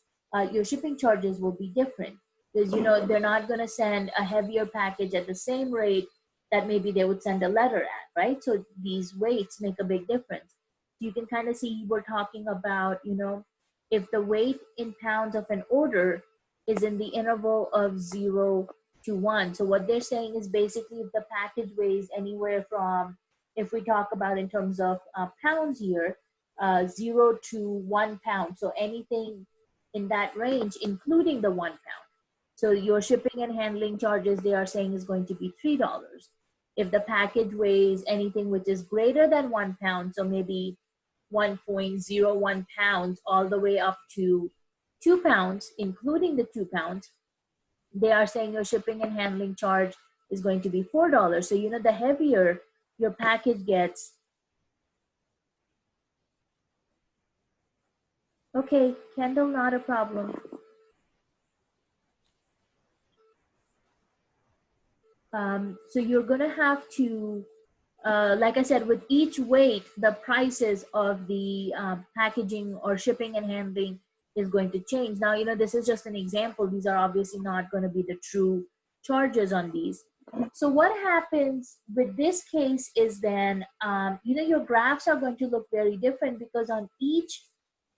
your shipping charges will be different. Because, you know, they're not going to send a heavier package at the same rate that maybe they would send a letter at, right? So these weights make a big difference. You can kind of see we're talking about, you know, if the weight in pounds of an order is in the interval of 0 to 1. So what they're saying is basically if the package weighs anywhere from, if we talk about in terms of pounds here, 0 to 1 pound. So anything in that range, including the 1 pound. So your shipping and handling charges, they are saying, is going to be $3. If the package weighs anything which is greater than 1 pound, so maybe 1.01 pounds all the way up to 2 pounds, including the 2 pounds, they are saying your shipping and handling charge is going to be $4. So, you know, the heavier your package gets. Okay, Kendall, not a problem. So you're gonna have to, like I said, with each weight, the prices of the packaging or shipping and handling is going to change. Now, you know, this is just an example. These are obviously not going to be the true charges on these. So what happens with this case is then, you know, your graphs are going to look very different because on each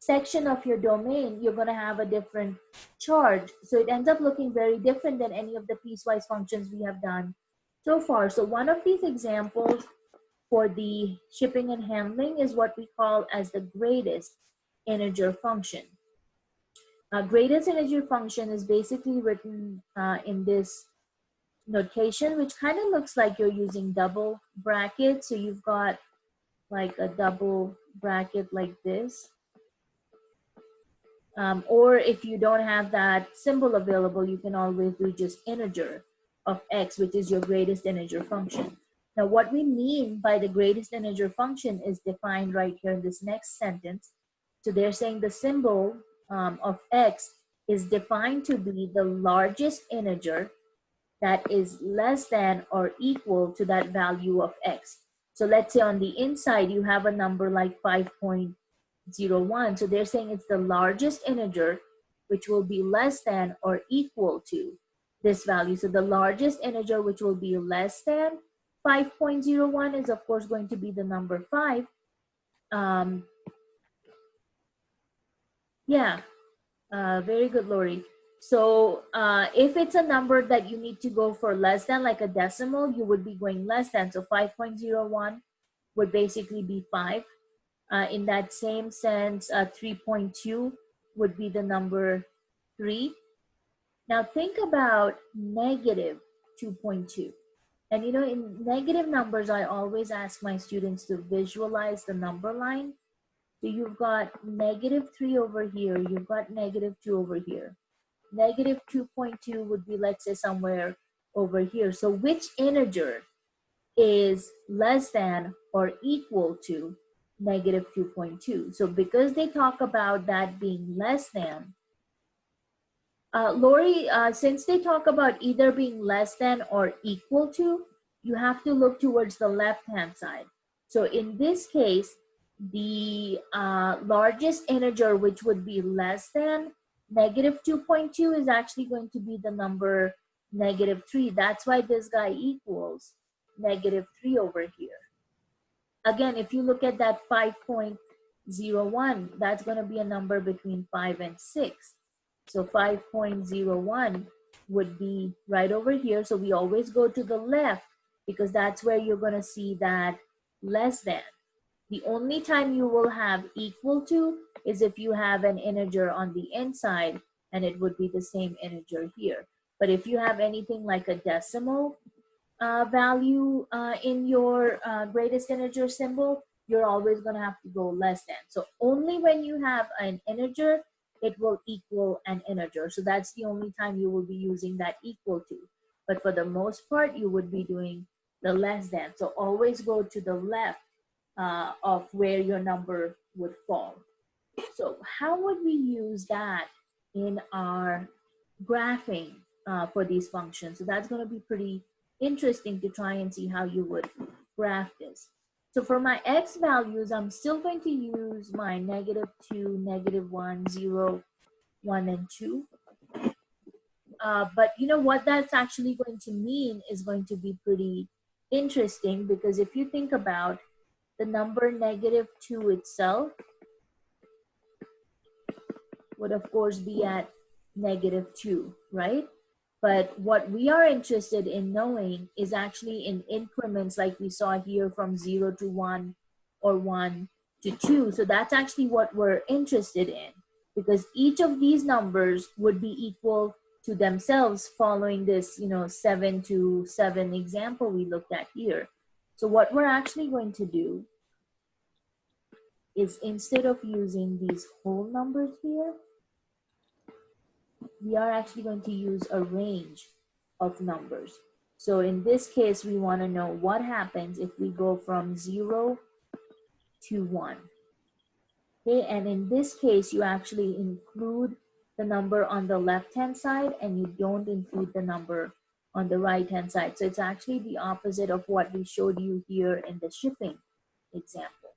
section of your domain, you're going to have a different charge. So it ends up looking very different than any of the piecewise functions we have done so far. So one of these examples for the shipping and handling is what we call as the greatest integer function. Greatest integer function is basically written in this notation, which kind of looks like you're using double brackets. So you've got like a double bracket like this. Or if you don't have that symbol available, you can always do just integer of x, which is your greatest integer function. Now, what we mean by the greatest integer function is defined right here in this next sentence. So they're saying the symbol of x is defined to be the largest integer that is less than or equal to that value of x. So let's say on the inside, you have a number like 5.01. So they're saying it's the largest integer, which will be less than or equal to this value. So the largest integer, which will be less than 5.01, is of course going to be the number 5. Yeah, very good, Lori. So if it's a number that you need to go for less than, like a decimal, you would be going less than. So 5.01 would basically be 5. In that same sense, 3.2 would be the number 3. Now think about negative 2.2. And you know, in negative numbers, I always ask my students to visualize the number line. So you've got negative 3 over here, you've got negative 2 over here. Negative 2.2 would be, let's say, somewhere over here. So which integer is less than or equal to negative 2.2? So because they talk about that being less than, Lori, since they talk about either being less than or equal to, you have to look towards the left-hand side. So in this case, the largest integer, which would be less than negative 2.2, is actually going to be the number negative 3. That's why this guy equals negative 3 over here. Again, if you look at that 5.01, that's going to be a number between 5 and 6. So 5.01 would be right over here. So we always go to the left because that's where you're going to see that less than. The only time you will have equal to is if you have an integer on the inside, and it would be the same integer here. But if you have anything like a decimal value in your greatest integer symbol, you're always going to have to go less than. So only when you have an integer, it will equal an integer. So that's the only time you will be using that equal to. But for the most part, you would be doing the less than. So always go to the left of where your number would fall. So how would we use that in our graphing for these functions? So that's going to be pretty interesting to try and see how you would graph this. So for my x values, I'm still going to use my negative 2, negative 1, 0, 1, and 2. But you know what that's actually going to mean is going to be pretty interesting because if you think about the number -2 itself would of course be at -2, right? But what we are interested in knowing is actually in increments like we saw here from 0 to 1 or 1 to 2. So that's actually what we're interested in because each of these numbers would be equal to themselves following this, 7 to 7 example we looked at here. So what we're actually going to do is instead of using these whole numbers here, we are actually going to use a range of numbers. So in this case, we want to know what happens if we go from 0 to 1. Okay, and in this case, you actually include the number on the left-hand side and you don't include the number on the right-hand side. So it's actually the opposite of what we showed you here in the shipping example.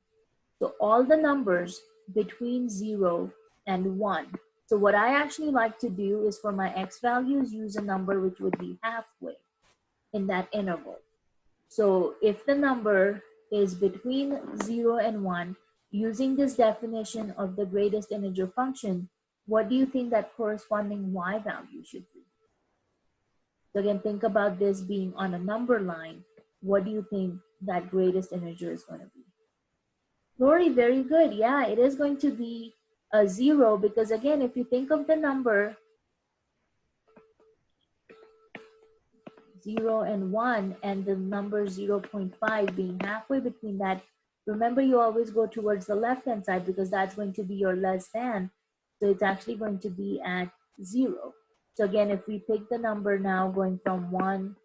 So all the numbers between 0 and 1. So what I actually like to do is for my x values, use a number which would be halfway in that interval. So if the number is between 0 and 1, using this definition of the greatest integer function, what do you think that corresponding y value should be? So again, think about this being on a number line. What do you think that greatest integer is going to be? Lori, very good. Yeah, it is going to be a 0 because again, if you think of the number 0 and 1 and the number 0.5 being halfway between that, remember you always go towards the left-hand side because that's going to be your less than. So it's actually going to be at 0. So again, if we pick the number now going from 1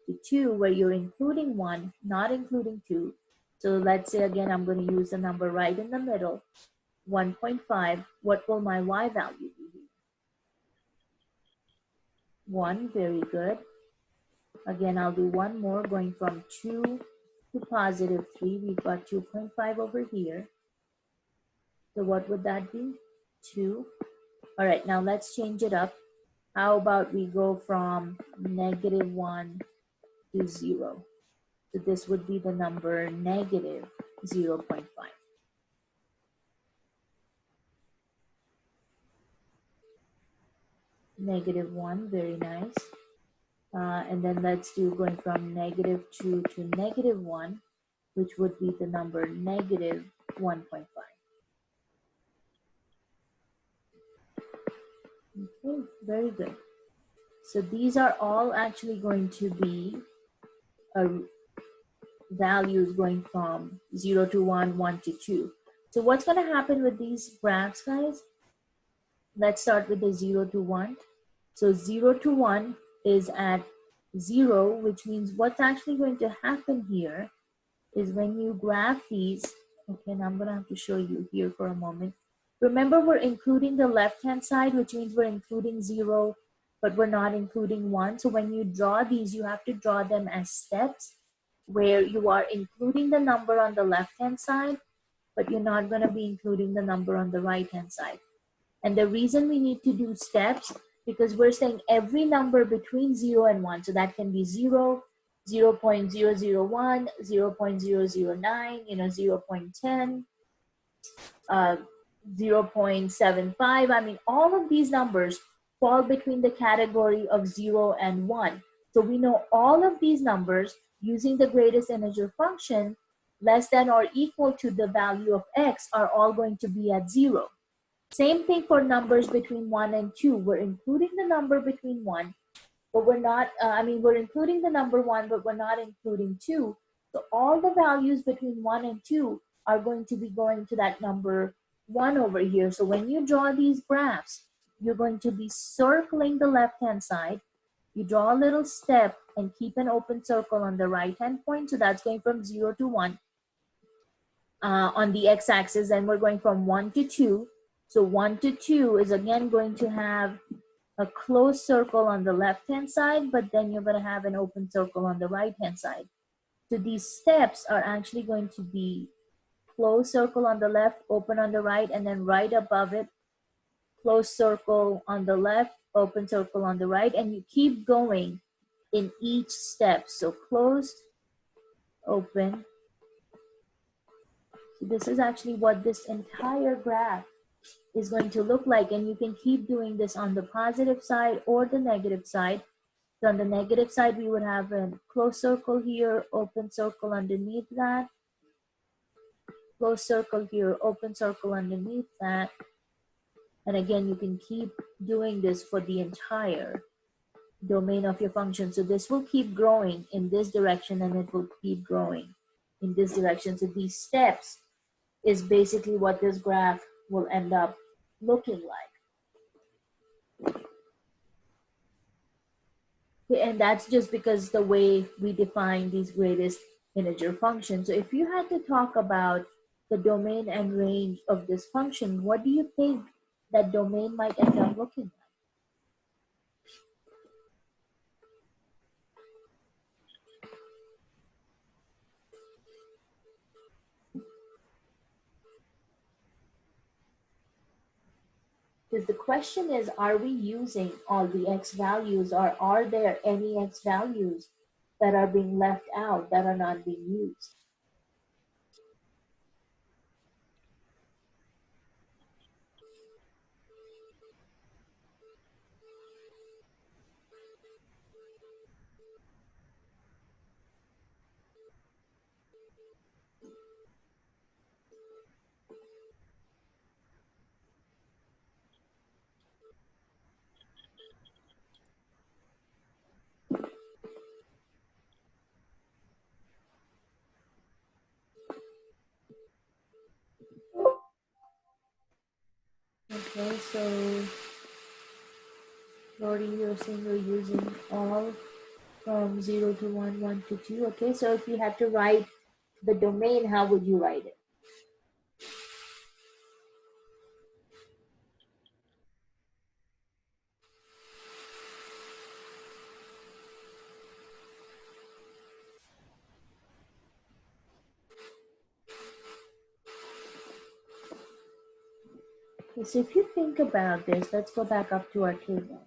to 2, where you're including 1, not including 2. So let's say again, I'm going to use the number right in the middle, 1.5. What will my y value be? 1, very good. Again, I'll do one more going from 2 to positive 3. We've got 2.5 over here. So what would that be? 2. All right, now let's change it up. How about we go from -1 to 0? So this would be the number -0.5. -1, very nice. And then let's do going from -2 to -1, which would be the number -1.5. Okay, very good. So these are all actually going to be values going from 0 to 1, 1 to 2. So what's going to happen with these graphs, guys? Let's start with the 0 to 1. So 0 to 1 is at 0, which means what's actually going to happen here is when you graph these, okay, and I'm going to have to show you here for a moment. Remember, we're including the left-hand side, which means we're including 0, but we're not including 1. So when you draw these, you have to draw them as steps where you are including the number on the left-hand side, but you're not going to be including the number on the right-hand side. And the reason we need to do steps, because we're saying every number between 0 and 1, so that can be 0, 0.001, 0.009, 0.10, 0.75. I mean, all of these numbers fall between the category of 0 and 1. So we know all of these numbers using the greatest integer function less than or equal to the value of x are all going to be at 0. Same thing for numbers between 1 and 2. We're including the number between 1, but we're not, we're including the number 1, but we're not including 2. So all the values between 1 and 2 are going to be going to that number 1 over here. So when you draw these graphs, you're going to be circling the left-hand side. You draw a little step and keep an open circle on the right-hand point. So that's going from 0 to 1 on the x-axis, and we're going from 1 to 2. So 1 to 2 is again going to have a closed circle on the left-hand side, but then you're going to have an open circle on the right-hand side. So these steps are actually going to be closed circle on the left, open on the right, and then right above it, closed circle on the left, open circle on the right, and you keep going in each step. So closed, open. So this is actually what this entire graph is going to look like, and you can keep doing this on the positive side or the negative side. So on the negative side, we would have a closed circle here, open circle underneath that, closed circle here, open circle underneath that. And again, you can keep doing this for the entire domain of your function. So this will keep growing in this direction, and it will keep growing in this direction. So these steps is basically what this graph will end up looking like. Okay, and that's just because the way we define these greatest integer functions. So if you had to talk about the domain and range of this function, what do you think that domain might end up looking like? Because the question is, are we using all the x values, or are there any x values that are being left out, that are not being used? Okay, so Lori, you're saying you're using all from 0 to 1, 1 to 2. Okay, so if you had to write the domain, how would you write it? Okay, so if you think about this, let's go back up to our table.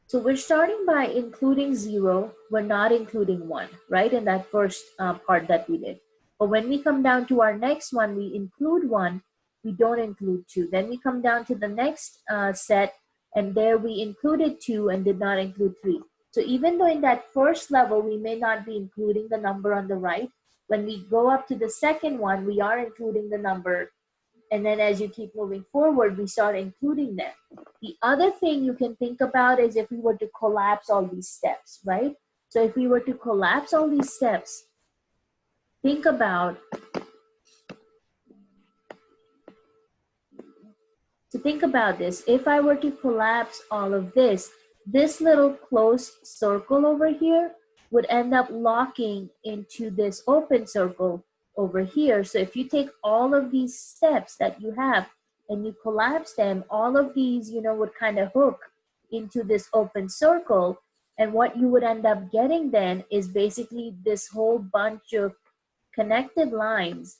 So we're starting by including 0, we're not including 1, right? In that first part that we did. But when we come down to our next one, we include 1, we don't include 2. Then we come down to the next set, and there we included 2 and did not include 3. So even though in that first level, we may not be including the number on the right, when we go up to the second one, we are including the number. And then as you keep moving forward, we start including them. The other thing you can think about is if we were to collapse all these steps, right? So if we were to collapse all these steps, think about, this. If I were to collapse all of this little closed circle over here would end up locking into this open circle over here. So if you take all of these steps that you have and you collapse them, all of these, would kind of hook into this open circle. And what you would end up getting then is basically this whole bunch of connected lines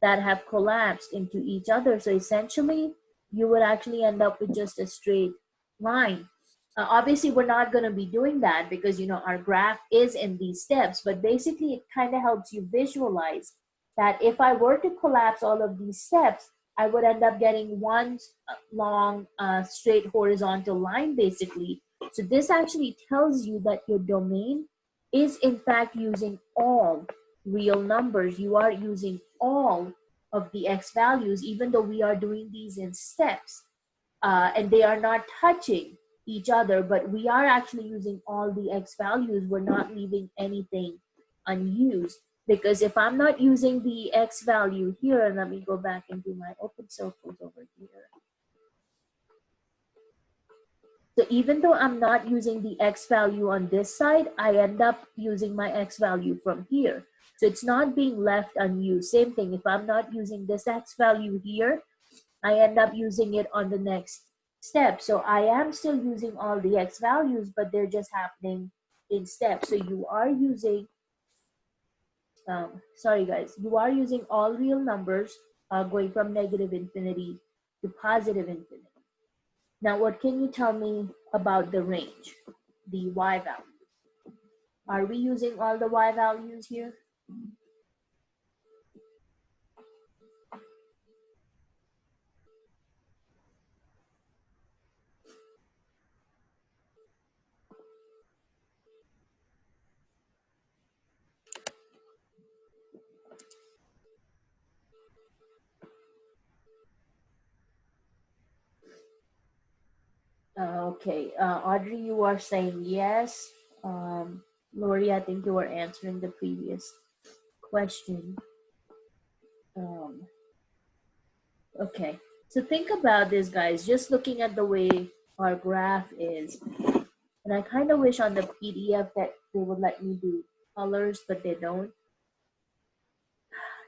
that have collapsed into each other. So essentially, you would actually end up with just a straight line. Obviously, we're not going to be doing that because, our graph is in these steps, but basically it kind of helps you visualize that if I were to collapse all of these steps, I would end up getting one long straight horizontal line basically. So this actually tells you that your domain is in fact using all real numbers. You are using all of the x values, even though we are doing these in steps and they are not touching each other, but we are actually using all the x values. We're not leaving anything unused, because if I'm not using the x value here, and let me go back and do my open circles over here. So even though I'm not using the x value on this side, I end up using my x value from here. So it's not being left unused. Same thing, if I'm not using this x value here, I end up using it on the next step. So I am still using all the x values, but they're just happening in steps. So you are using, sorry guys, you are using all real numbers going from negative infinity to positive infinity. Now, what can you tell me about the range, the y value? Are we using all the y values here? Okay, Audrey, you are saying yes. Lori, I think you were answering the previous question. Um, okay, so think about this, guys. Just looking at the way our graph is, and I kind of wish on the PDF that they would let me do colors, but they don't.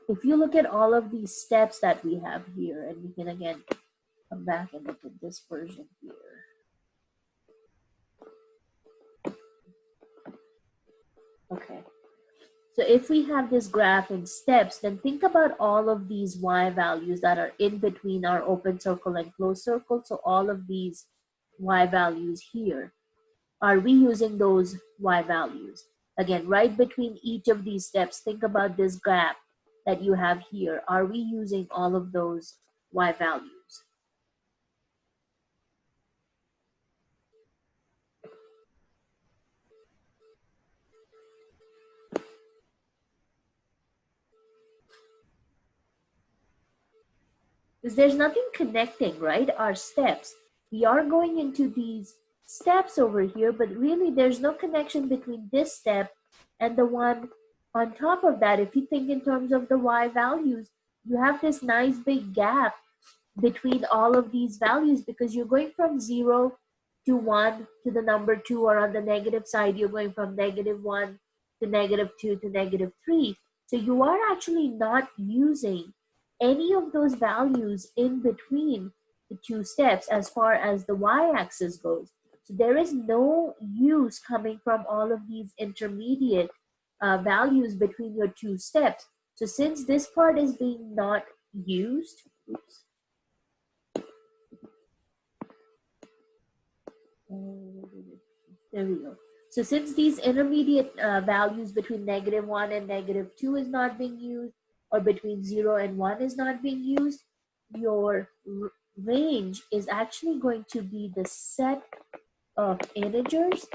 If you look at all of these steps that we have here, and we can again come back and look at this version here. Okay. So if we have this graph in steps, then think about all of these y values that are in between our open circle and closed circle. So all of these y values here, are we using those y values? Again, right between each of these steps, think about this gap that you have here. Are we using all of those y values? Because there's nothing connecting, right? Our steps. We are going into these steps over here, but really there's no connection between this step and the one on top of that. If you think in terms of the y values, you have this nice big gap between all of these values because you're going from 0 to 1 to the number 2, or on the negative side, you're going from -1 to -2 to -3. So you are actually not using any of those values in between the two steps as far as the y-axis goes. So there is no use coming from all of these intermediate values between your two steps. So since this part is being not used, oops, there we go. So since these intermediate values between -1 and -2 is not being used, or between 0 and 1 is not being used, your range is actually going to be the set of integers,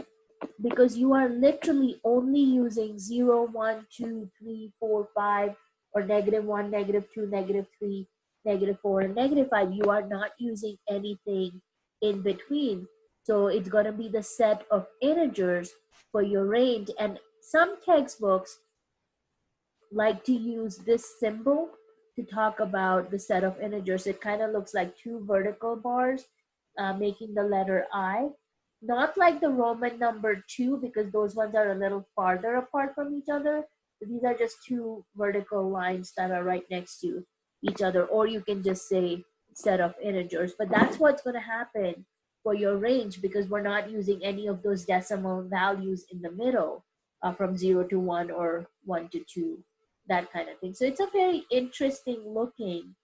because you are literally only using 0, 1, 2, 3, 4, 5, or -1, -2, -3, -4, and -5. You are not using anything in between. So it's going to be the set of integers for your range. And some textbooks like to use this symbol to talk about the set of integers. It kind of looks like two vertical bars making the letter I. Not like the Roman number 2, because those ones are a little farther apart from each other. So these are just two vertical lines that are right next to each other. Or you can just say set of integers. But that's what's going to happen for your range, because we're not using any of those decimal values in the middle from 0 to 1 or 1 to 2, that kind of thing. So it's a very interesting looking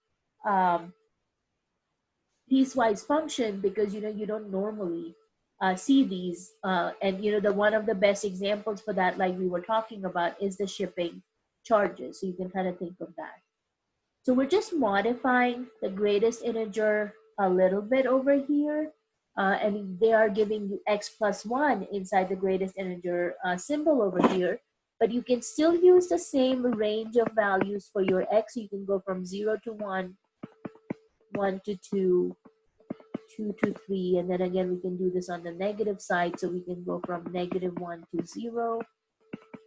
piecewise function, because you don't normally see these, and the one of the best examples for that, like we were talking about, is the shipping charges. So you can kind of think of that. So we're just modifying the greatest integer a little bit over here, and they are giving you x plus 1 inside the greatest integer symbol over here. But you can still use the same range of values for your x. You can go from 0 to 1, 1 to 2, 2 to 3, and then again we can do this on the negative side. So we can go from -1 to 0,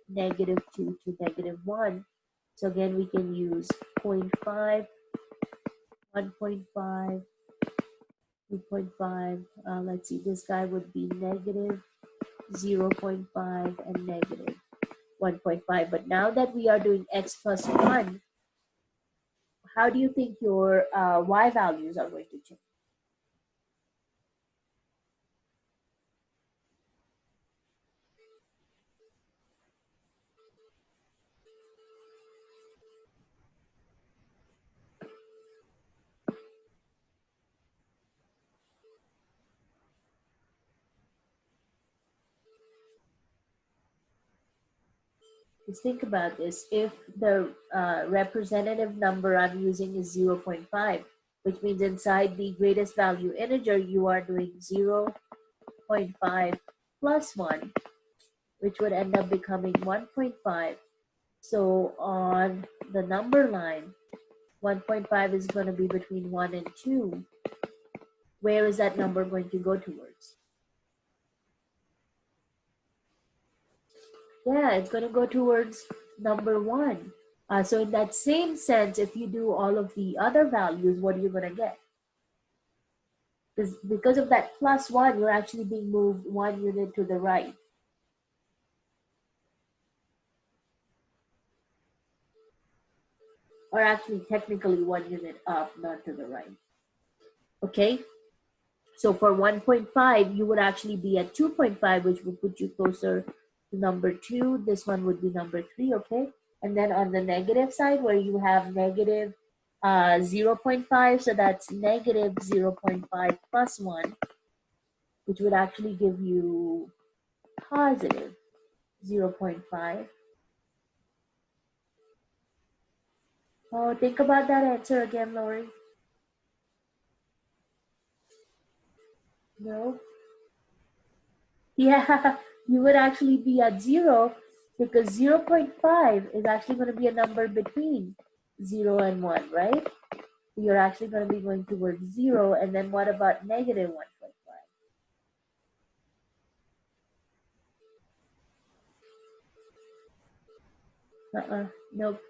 -2 to -1. So again, we can use 0.5, 1.5, 2.5. Let's see, this guy would be -0.5 and -1.5. But now that we are doing x plus 1, how do you think your y values are going to change? Just think about this. If the representative number I'm using is 0.5, which means inside the greatest value integer, you are doing 0.5 plus 1, which would end up becoming 1.5. So on the number line, 1.5 is going to be between 1 and 2. Where is that number going to go towards? Yeah, it's going to go towards number 1. So in that same sense, if you do all of the other values, what are you going to get? Because of that plus 1, you're actually being moved 1 unit to the right. Or actually technically 1 unit up, not to the right. Okay? So for 1.5, you would actually be at 2.5, which would put you closer to number 2. This one would be number 3, okay? And then on the negative side, where you have negative 0.5, so that's negative 0.5 plus 1, which would actually give you positive 0.5. Oh, think about that answer again, Lori. No? Yeah, you would actually be at 0 because 0.5 is actually going to be a number between 0 and 1, right? You're actually going to be going towards 0. And then what about negative 1.5? Nope.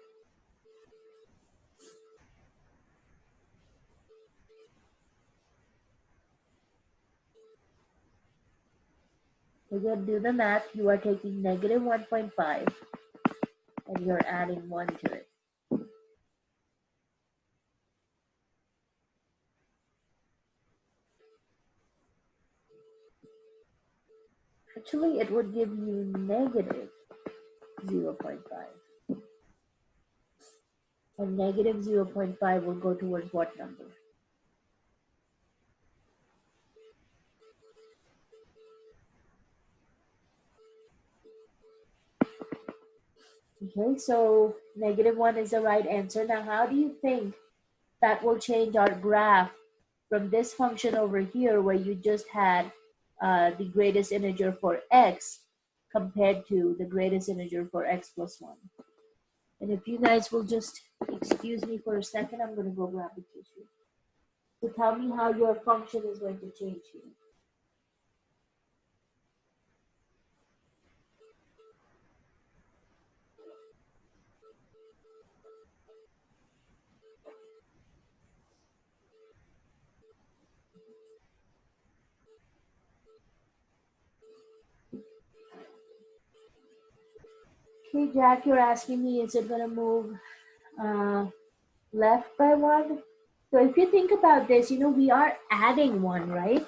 Again, do the math. You are taking negative 1.5 and you're adding 1 to it. Actually, it would give you negative 0.5. And negative 0.5 will go towards what number? Okay, so negative 1 is the right answer. Now, how do you think that will change our graph from this function over here where you just had the greatest integer for x compared to the greatest integer for x plus 1? And if you guys will just excuse me for a second, I'm going to go grab the tissue. So tell me how your function is going to change here. Okay, Jack, you're asking me, is it going to move left by 1? So if you think about this, you know, we are adding 1, right?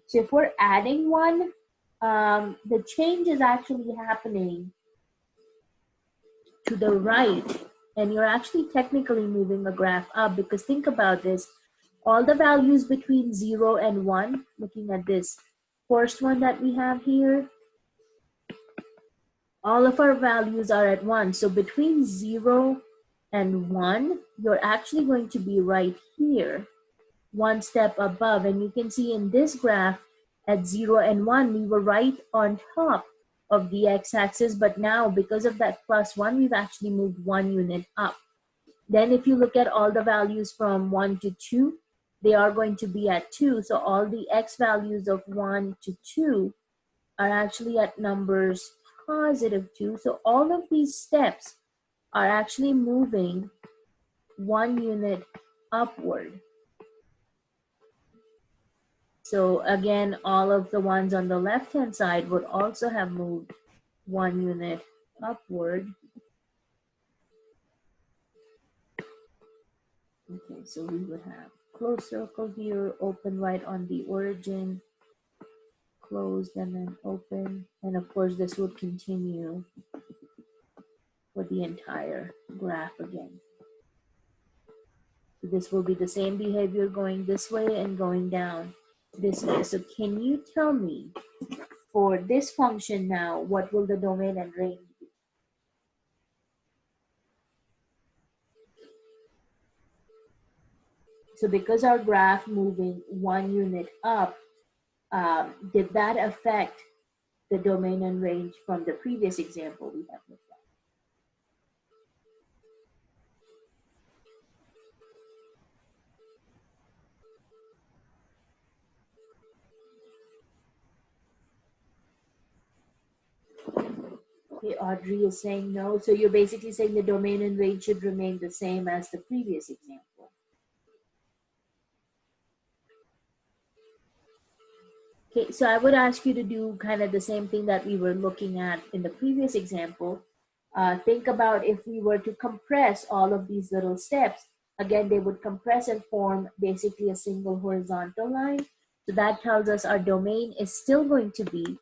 So if we're adding 1, the change is actually happening to the right, and you're actually technically moving the graph up, because think about this. All the values between 0 and 1, looking at this first one that we have here, all of our values are at 1. So between 0 and 1, you're actually going to be right here, one step above. And you can see in this graph at 0 and 1, we were right on top of the x-axis, but now because of that plus 1, we've actually moved 1 unit up. Then if you look at all the values from 1 to 2, they are going to be at 2. So all the x values of 1 to 2 are actually at numbers positive 2. So all of these steps are actually moving 1 unit upward. So again, all of the ones on the left-hand side would also have moved 1 unit upward. Okay, so we would have closed circle here, open right on the origin, closed and then open. And of course, this would continue for the entire graph again. So this will be the same behavior going this way and going down this way. So can you tell me, for this function now, what will the domain and range be? So because our graph moving 1 unit up, did that affect the domain and range from the previous example we have looked at? Okay, Audrey is saying no. So you're basically saying the domain and range should remain the same as the previous example. Okay, so I would ask you to do kind of the same thing that we were looking at in the previous example. Think about if we were to compress all of these little steps. Again, they would compress and form basically a single horizontal line. So that tells us our domain is still going to be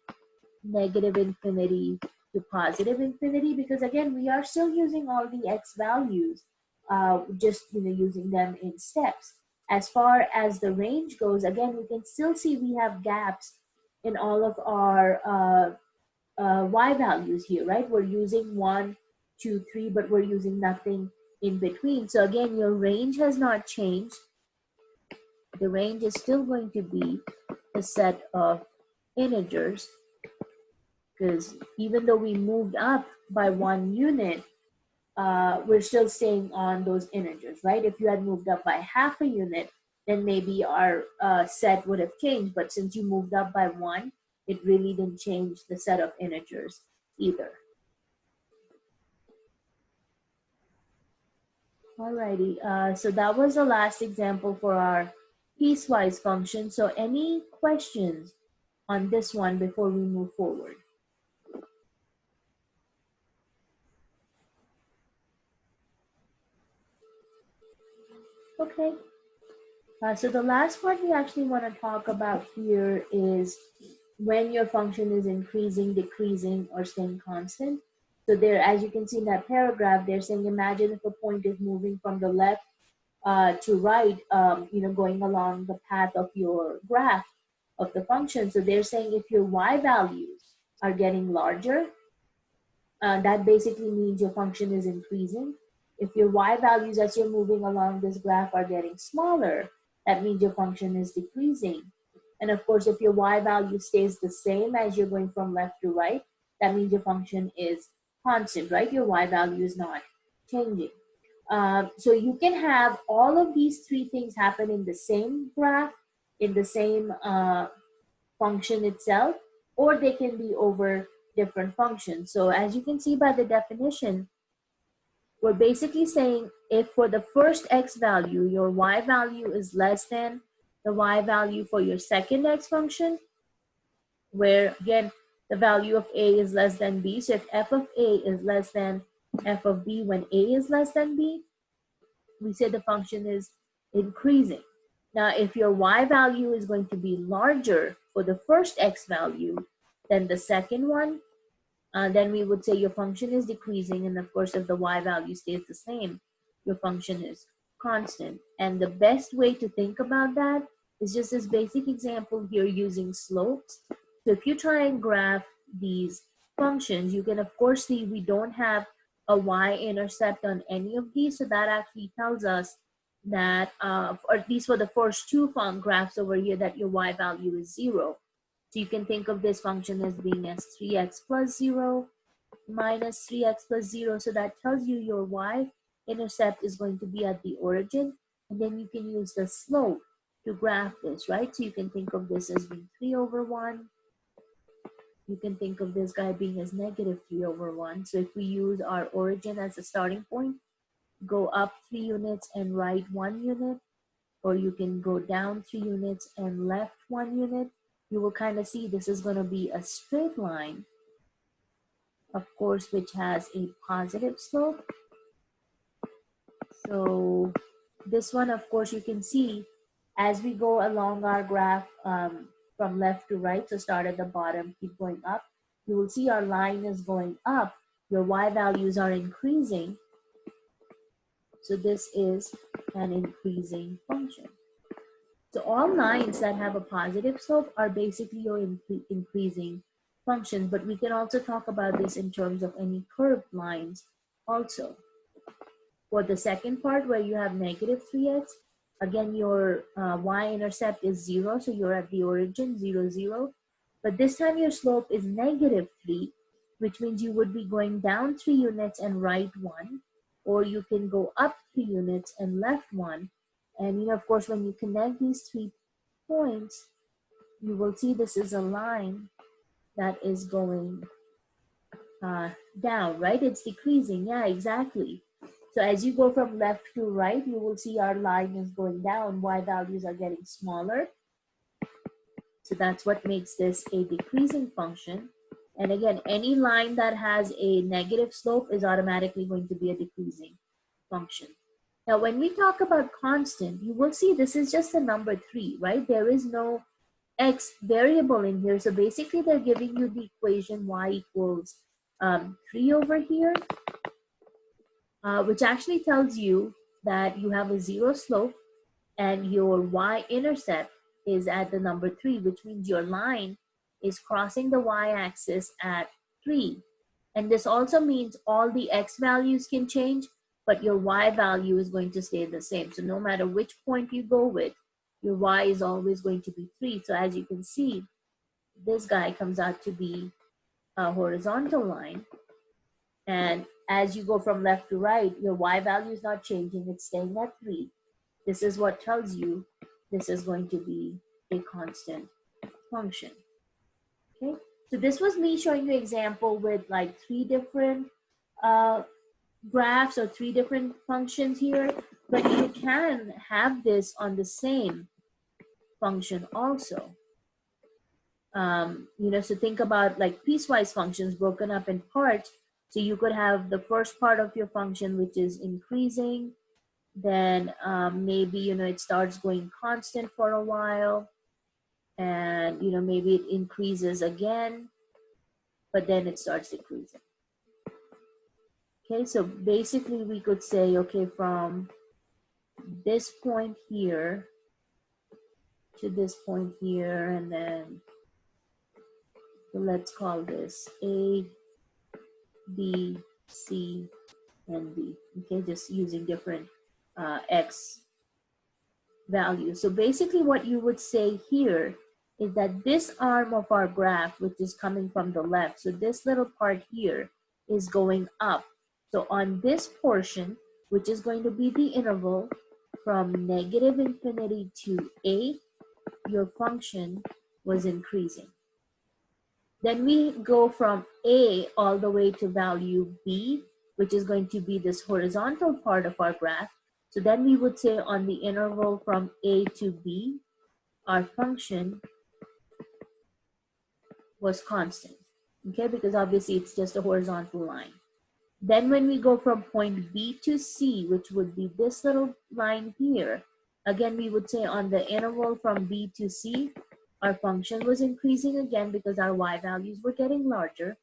negative infinity to positive infinity, because again, we are still using all the x values, just using them in steps. As far as the range goes, again, we can still see we have gaps in all of our y values here, right? We're using 1, 2, 3, but we're using nothing in between. So again, your range has not changed. The range is still going to be a set of integers, because even though we moved up by 1 unit, we're still staying on those integers, right? If you had moved up by half a unit, then maybe our set would have changed. But since you moved up by 1, it really didn't change the set of integers either. Alrighty, so that was the last example for our piecewise function. So any questions on this one before we move forward? Okay. So the last part we actually want to talk about here is when your function is increasing, decreasing, or staying constant. So there, as you can see in that paragraph, they're saying, imagine if a point is moving from the left to right, going along the path of your graph of the function. So they're saying if your y values are getting larger, that basically means your function is increasing. If your y values as you're moving along this graph are getting smaller, that means your function is decreasing. And of course, if your y value stays the same as you're going from left to right, that means your function is constant, right? Your y value is not changing. So you can have all of these three things happen in the same graph, in the same function itself, or they can be over different functions. So as you can see by the definition, we're basically saying if for the first x value, your y value is less than the y value for your second x function, where again, the value of a is less than b. So if f of a is less than f of b when a is less than b, we say the function is increasing. Now, if your y value is going to be larger for the first x value than the second one, then we would say your function is decreasing. And of course, if the y value stays the same, your function is constant. And the best way to think about that is just this basic example here using slopes. So if you try and graph these functions, you can of course see we don't have a y-intercept on any of these. So that actually tells us that, or at least for the first two graphs over here, that your y value is 0. So you can think of this function as being as 3x plus 0 minus 3x plus 0. So that tells you your y-intercept is going to be at the origin. And then you can use the slope to graph this, right? So you can think of this as being 3 over 1. You can think of this guy being as negative 3 over 1. So if we use our origin as a starting point, go up 3 units and right 1 unit, or you can go down 3 units and left 1 unit, you will kind of see this is going to be a straight line, of course, which has a positive slope. So this one, of course, you can see as we go along our graph from left to right, so start at the bottom, keep going up, you will see our line is going up. Your y values are increasing. So this is an increasing function. So all lines that have a positive slope are basically your increasing functions, but we can also talk about this in terms of any curved lines also. For the second part where you have negative 3x, Again, your y-intercept is 0, so you're at the origin, 0, 0. But this time your slope is negative 3, which means you would be going down 3 units and right 1, or you can go up 3 units and left 1. And you know, of course, when you connect these 3 points, you will see this is a line that is going down, right? It's decreasing. Yeah, exactly. So as you go from left to right, you will see our line is going down. Y values are getting smaller. So that's what makes this a decreasing function. And again, any line that has a negative slope is automatically going to be a decreasing function. Now, when we talk about constant, you will see this is just a number 3, right? There is no x variable in here. So basically, they're giving you the equation y equals 3 over here, which actually tells you that you have a 0 slope and your y-intercept is at the number 3, which means your line is crossing the y-axis at 3. And this also means all the x values can change, but your y value is going to stay the same. So no matter which point you go with, your y is always going to be 3. So as you can see, this guy comes out to be a horizontal line. And as you go from left to right, your y value is not changing, it's staying at 3. This is what tells you this is going to be a constant function. Okay, so this was me showing you an example with like 3 different graphs or 3 different functions here, but you can have this on the same function also. You know, so think about like piecewise functions broken up in parts. So you could have the first part of your function, which is increasing, then maybe, you know, it starts going constant for a while, and, you know, maybe it increases again, but then it starts decreasing. Okay, so basically we could say, okay, from this point here to this point here, and then let's call this A, B, C, and D. Okay, just using different x values. So basically what you would say here is that this arm of our graph, which is coming from the left, so this little part here is going up. So on this portion, which is going to be the interval from negative infinity to A, your function was increasing. Then we go from A all the way to value B, which is going to be this horizontal part of our graph. So then we would say on the interval from A to B, our function was constant, okay? Because obviously it's just a horizontal line. Then when we go from point B to C, which would be this little line here, again, we would say on the interval from B to C, our function was increasing again because our y values were getting larger.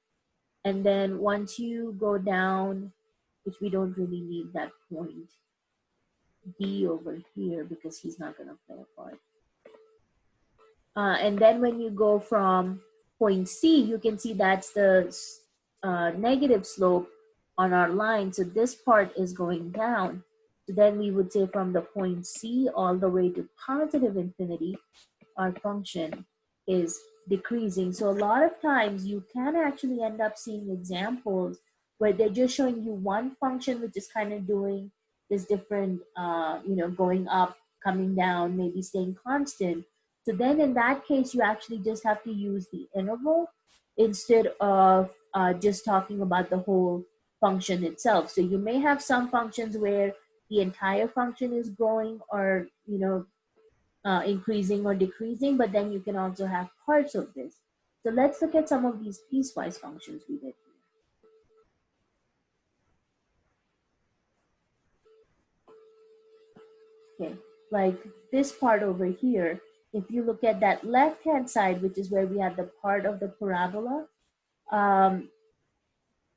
And then once you go down, which we don't really need that point D over here because he's not going to play a part. And then when you go from point C, you can see that's the negative slope on our line. So this part is going down. So then we would say from the point C all the way to positive infinity, our function is decreasing. So a lot of times you can actually end up seeing examples where they're just showing you one function which is kind of doing this different, you know, going up, coming down, maybe staying constant. So then in that case, you actually just have to use the interval instead of just talking about the whole function itself. So you may have some functions where the entire function is growing or, you know, increasing or decreasing, but then you can also have parts of this. So let's look at some of these piecewise functions we did here. Okay, like this part over here, if you look at that left-hand side, which is where we have the part of the parabola,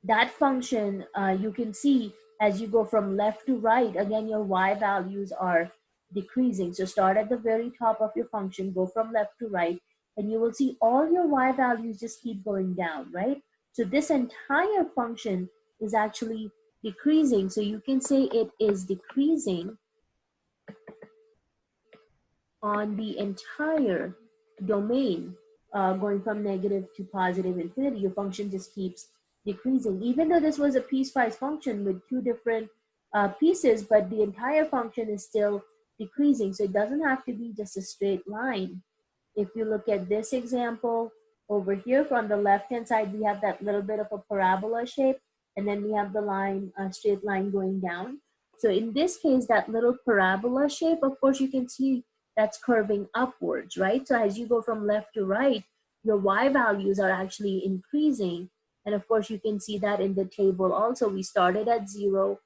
that function, you can see as you go from left to right, again, your y values are decreasing. So start at the very top of your function, go from left to right, and you will see all your y values just keep going down, right? So this entire function is actually decreasing. So you can say it is decreasing on the entire domain, going from negative to positive infinity, your function just keeps decreasing. Even though this was a piecewise function with two different pieces, but the entire function is still decreasing. So it doesn't have to be just a straight line. If you look at this example over here, from the left-hand side, we have that little bit of a parabola shape, and then we have the line, a straight line going down. So in this case, that little parabola shape, of course, you can see that's curving upwards, right? So as you go from left to right, your y values are actually increasing. And of course, you can see that in the table also. We started at 0,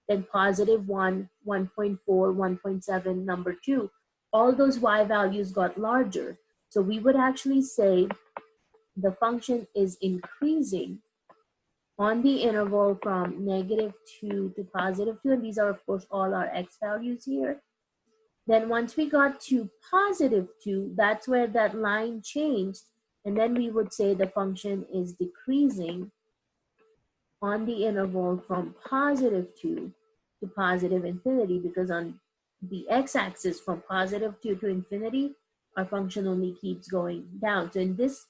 then positive 1, 1.4, 1.7, number 2. All those y values got larger. So we would actually say the function is increasing on the interval from negative 2 to positive 2. And these are, of course, all our x values here. Then once we got to positive 2, that's where that line changed. And then we would say the function is decreasing on the interval from positive 2 to positive infinity, because on the x-axis from positive 2 to infinity, our function only keeps going down. So in this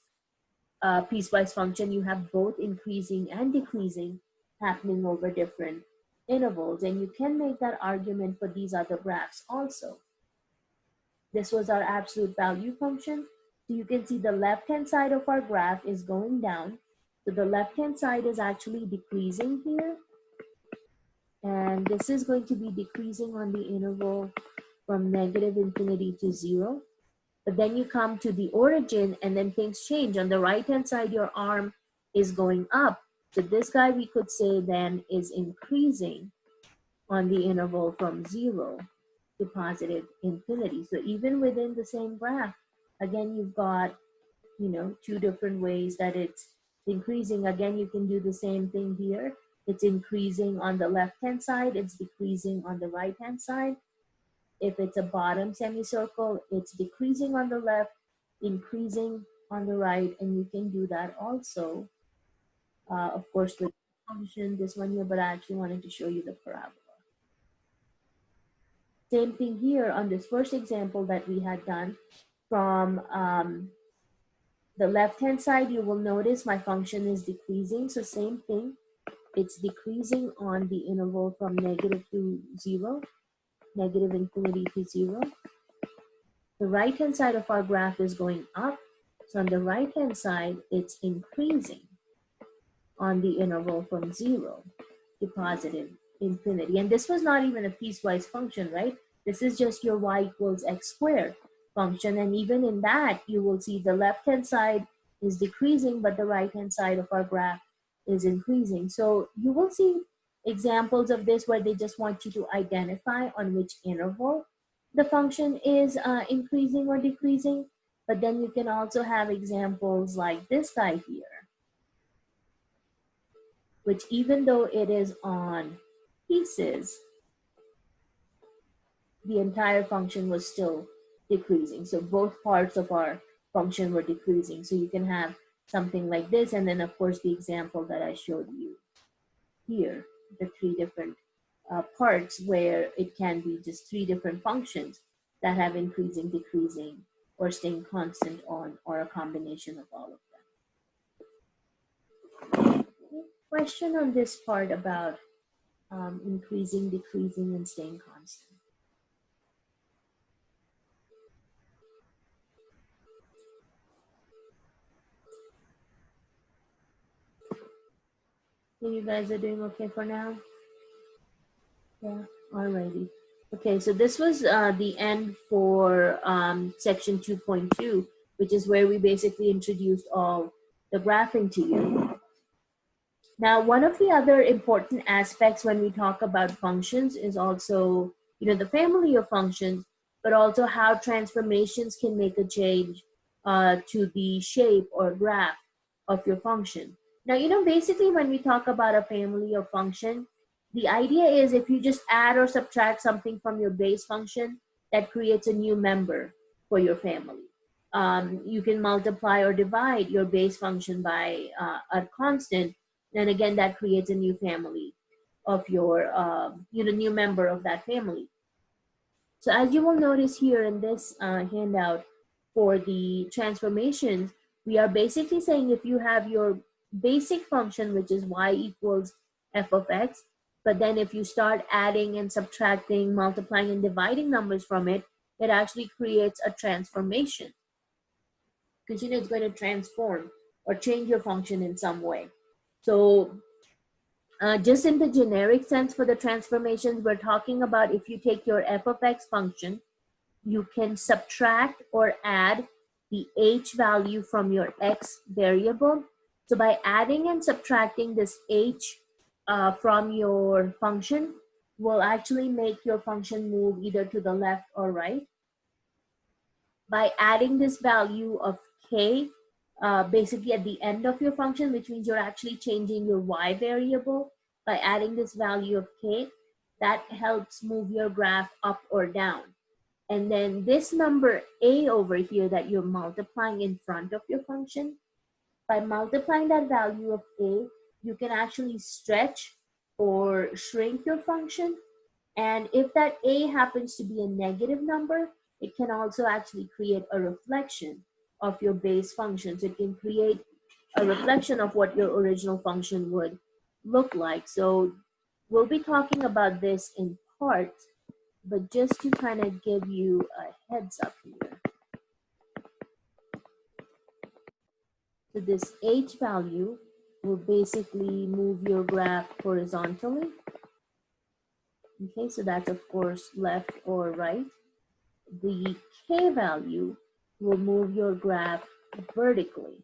piecewise function, you have both increasing and decreasing happening over different intervals. And you can make that argument for these other graphs also. This was our absolute value function. So you can see the left-hand side of our graph is going down. So the left-hand side is actually decreasing here. And this is going to be decreasing on the interval from negative infinity to 0. But then you come to the origin and then things change. On the right-hand side, your arm is going up. So this guy we could say then is increasing on the interval from 0 to positive infinity. So even within the same graph, again, you've got, you know, two different ways that it's increasing. Again, you can do the same thing here. It's increasing on the left-hand side, it's decreasing on the right-hand side. If it's a bottom semicircle, it's decreasing on the left, increasing on the right, and you can do that also, of course, with function, this one here, but I actually wanted to show you the parabola. Same thing here on this first example that we had done. From the left-hand side, you will notice my function is decreasing. So same thing, it's decreasing on the interval from negative to 0, negative infinity to 0. The right-hand side of our graph is going up. So on the right-hand side, it's increasing on the interval from 0 to positive infinity. And this was not even a piecewise function, right? This is just your y equals x squared function. And even in that, you will see the left-hand side is decreasing, but the right-hand side of our graph is increasing. So you will see examples of this where they just want you to identify on which interval the function is increasing or decreasing. But then you can also have examples like this guy here, which even though it is on pieces, the entire function was still decreasing. So both parts of our function were decreasing. So you can have something like this. And then of course, the example that I showed you here, the three different parts where it can be just three different functions that have increasing, decreasing, or staying constant on, or a combination of all of them. Question on this part about increasing, decreasing, and staying constant. So you guys are doing okay for now? Yeah, alrighty. Okay, so this was the end for section 2.2, which is where we basically introduced all the graphing to you. Now, one of the other important aspects when we talk about functions is also, you know, the family of functions, but also how transformations can make a change to the shape or graph of your function. Now, you know, basically when we talk about a family of function, the idea is if you just add or subtract something from your base function, that creates a new member for your family. You can multiply or divide your base function by a constant, then again, that creates a new family of your, you know, new member of that family. So as you will notice here in this handout for the transformations, we are basically saying if you have your basic function, which is y equals f of x, but then if you start adding and subtracting, multiplying and dividing numbers from it, it actually creates a transformation. Because you know it's going to transform or change your function in some way. So just in the generic sense for the transformations, we're talking about if you take your f of x function, you can subtract or add the h value from your x variable. So by adding and subtracting this h from your function will actually make your function move either to the left or right. By adding this value of k basically at the end of your function, which means you're actually changing your y variable, by adding this value of k, that helps move your graph up or down. And then this number a over here that you're multiplying in front of your function, by multiplying that value of a, you can actually stretch or shrink your function. And if that a happens to be a negative number, it can also actually create a reflection of your base function. So it can create a reflection of what your original function would look like. So we'll be talking about this in parts, but just to kind of give you a heads up here. So this h value will basically move your graph horizontally. Okay, so that's of course left or right. The k value will move your graph vertically.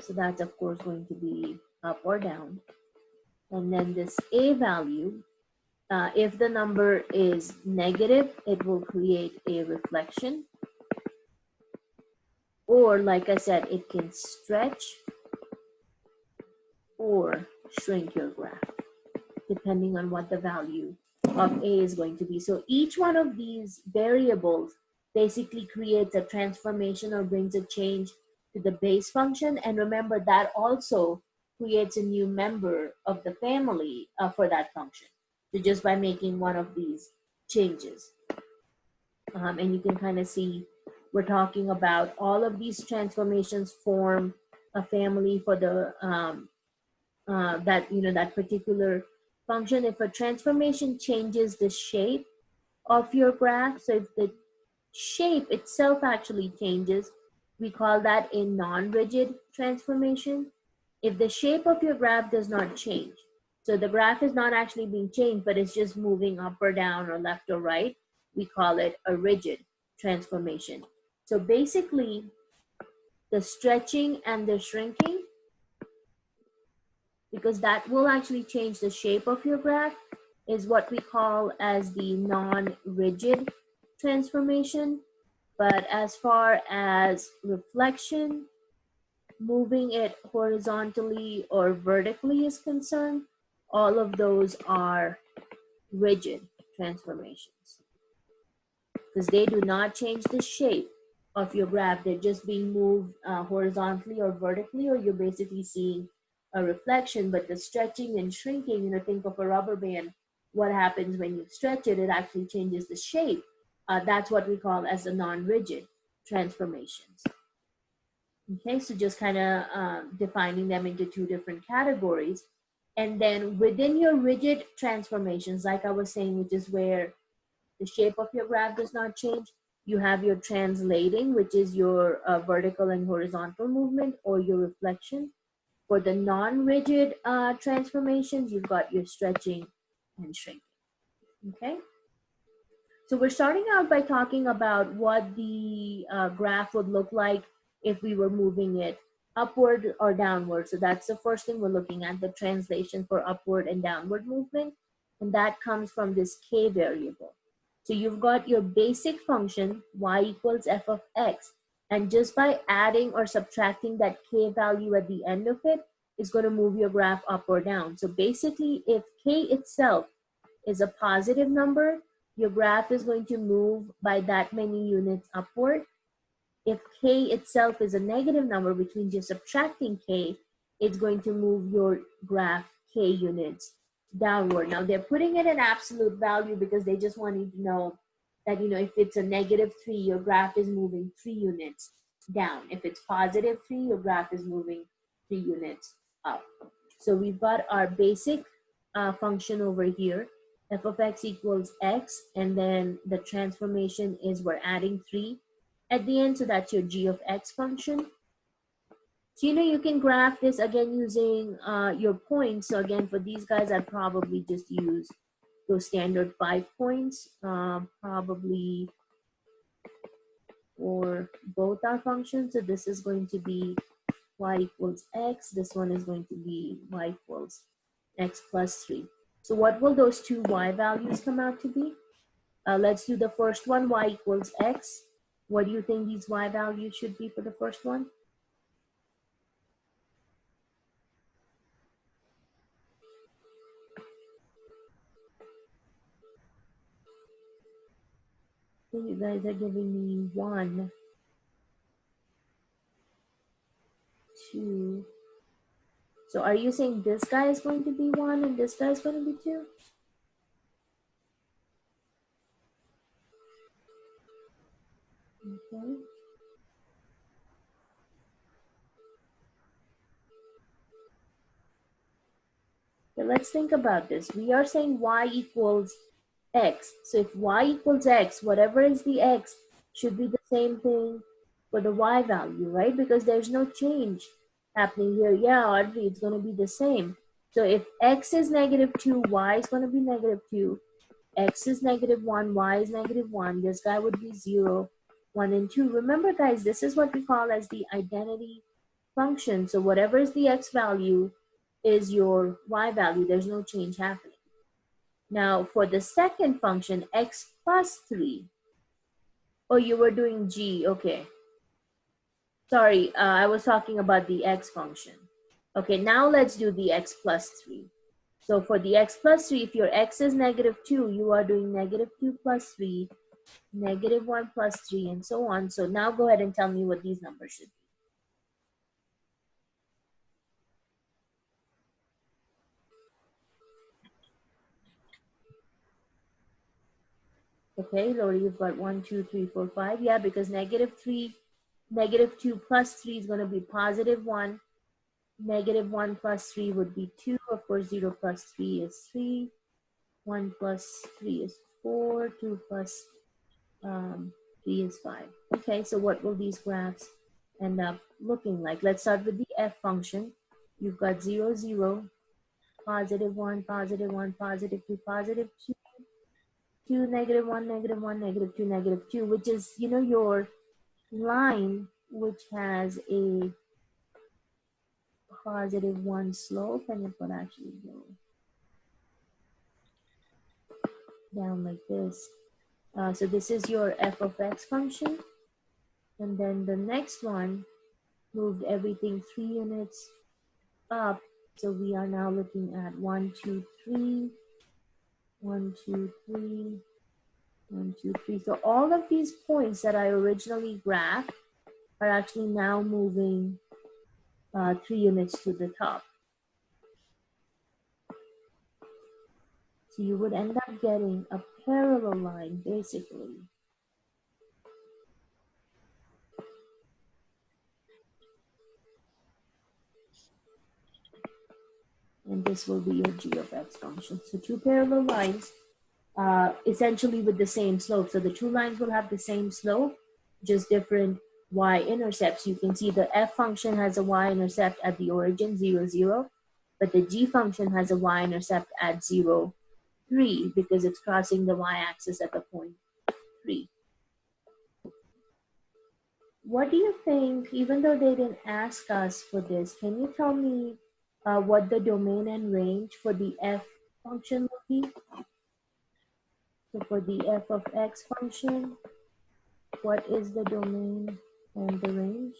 So that's of course going to be up or down. And then this a value, if the number is negative, it will create a reflection. Or like I said, it can stretch or shrink your graph, depending on what the value of a is going to be. So each one of these variables basically creates a transformation or brings a change to the base function. And remember that also creates a new member of the family for that function. So just by making one of these changes. And you can kind of see we're talking about all of these transformations form a family for the that particular function. If a transformation changes the shape of your graph, so if the shape itself actually changes, we call that a non-rigid transformation. If the shape of your graph does not change, so the graph is not actually being changed, but it's just moving up or down or left or right, we call it a rigid transformation. So basically, the stretching and the shrinking, because that will actually change the shape of your graph, is what we call as the non-rigid transformation. But as far as reflection, moving it horizontally or vertically is concerned, all of those are rigid transformations because they do not change the shape of your graph. They're just being moved horizontally or vertically, or you're basically seeing a reflection. But the stretching and shrinking, think of a rubber band. What happens when you stretch it? It actually changes the shape. That's what we call as the non-rigid transformations. Okay, so just kind of defining them into two different categories. And then within your rigid transformations, like I was saying, which is where the shape of your graph does not change, you have your translating, which is your vertical and horizontal movement, or your reflection. For the non-rigid transformations, you've got your stretching and shrinking. Okay, so we're starting out by talking about what the graph would look like if we were moving it upward or downward. So that's the first thing we're looking at, the translation for upward and downward movement. And that comes from this k variable. So you've got your basic function, y equals f of x. And just by adding or subtracting that k value at the end of it is going to move your graph up or down. So basically, if k itself is a positive number, your graph is going to move by that many units upward. If k itself is a negative number, which means you're subtracting k, it's going to move your graph k units downward. Now they're putting it in absolute value because they just want you to know that, you know, if it's a -3, your graph is moving 3 units down. If it's +3, your graph is moving 3 units up. So we've got our basic function over here, f of x equals x, and then the transformation is we're adding 3 at the end, so that's your g of x function. So, you know, you can graph this again using your points. So again, for these guys, I'd probably just use those standard 5 points, probably for both our functions. So this is going to be y equals x. This one is going to be y equals x plus 3. So what will those two y values come out to be? Let's do the first one, y equals x. What do you think these y values should be for the first one? So you guys are giving me 1, 2. So are you saying this guy is going to be 1 and this guy is going to be 2? Okay. So let's think about this. We are saying y equals x. So if y equals x, whatever is the x should be the same thing for the y value, right? Because there's no change happening here. Yeah, Audrey, it's going to be the same. So if x is -2, y is going to be -2. X is -1, y is -1. This guy would be 0, 1, and 2. Remember, guys, this is what we call as the identity function. So whatever is the x value is your y value. There's no change happening. Now, for the second function, x plus 3. Oh, you were doing g. Okay. Sorry, I was talking about the x function. Okay, now let's do the x plus 3. So for the x plus 3, if your x is -2, you are doing -2 plus 3, -1 plus 3, and so on. So now go ahead and tell me what these numbers should be. Okay, Lori, you've got 1, 2, 3, 4, 5. Yeah, because -2 plus 3 is going to be +1. -1 plus 3 would be 2. Of course, 0 plus 3 is 3. 1 plus 3 is 4. 2 plus 3 is 5. Okay, so what will these graphs end up looking like? Let's start with the f function. You've got 0, 0, +1, +1, +2, +2, 2, -1, -1, -2, -2, which is, you know, your line which has a +1 slope, and it would actually go down like this. So this is your f of x function. And then the next one moved everything 3 units up. So we are now looking at 1, 2, 3, 1, 2, 3, 1, 2, 3. So all of these points that I originally graphed are actually now moving 3 units to the top. So you would end up getting a parallel line, basically. And this will be your g of x function. So 2 parallel lines, essentially with the same slope. So the 2 lines will have the same slope, just different y-intercepts. You can see the f function has a y-intercept at the origin, 0, 0, but the g function has a y-intercept at 0, 3, because it's crossing the y-axis at the point 3. What do you think, even though they didn't ask us for this, can you tell me what the domain and range for the f function will be? So for the f of x function, what is the domain and the range?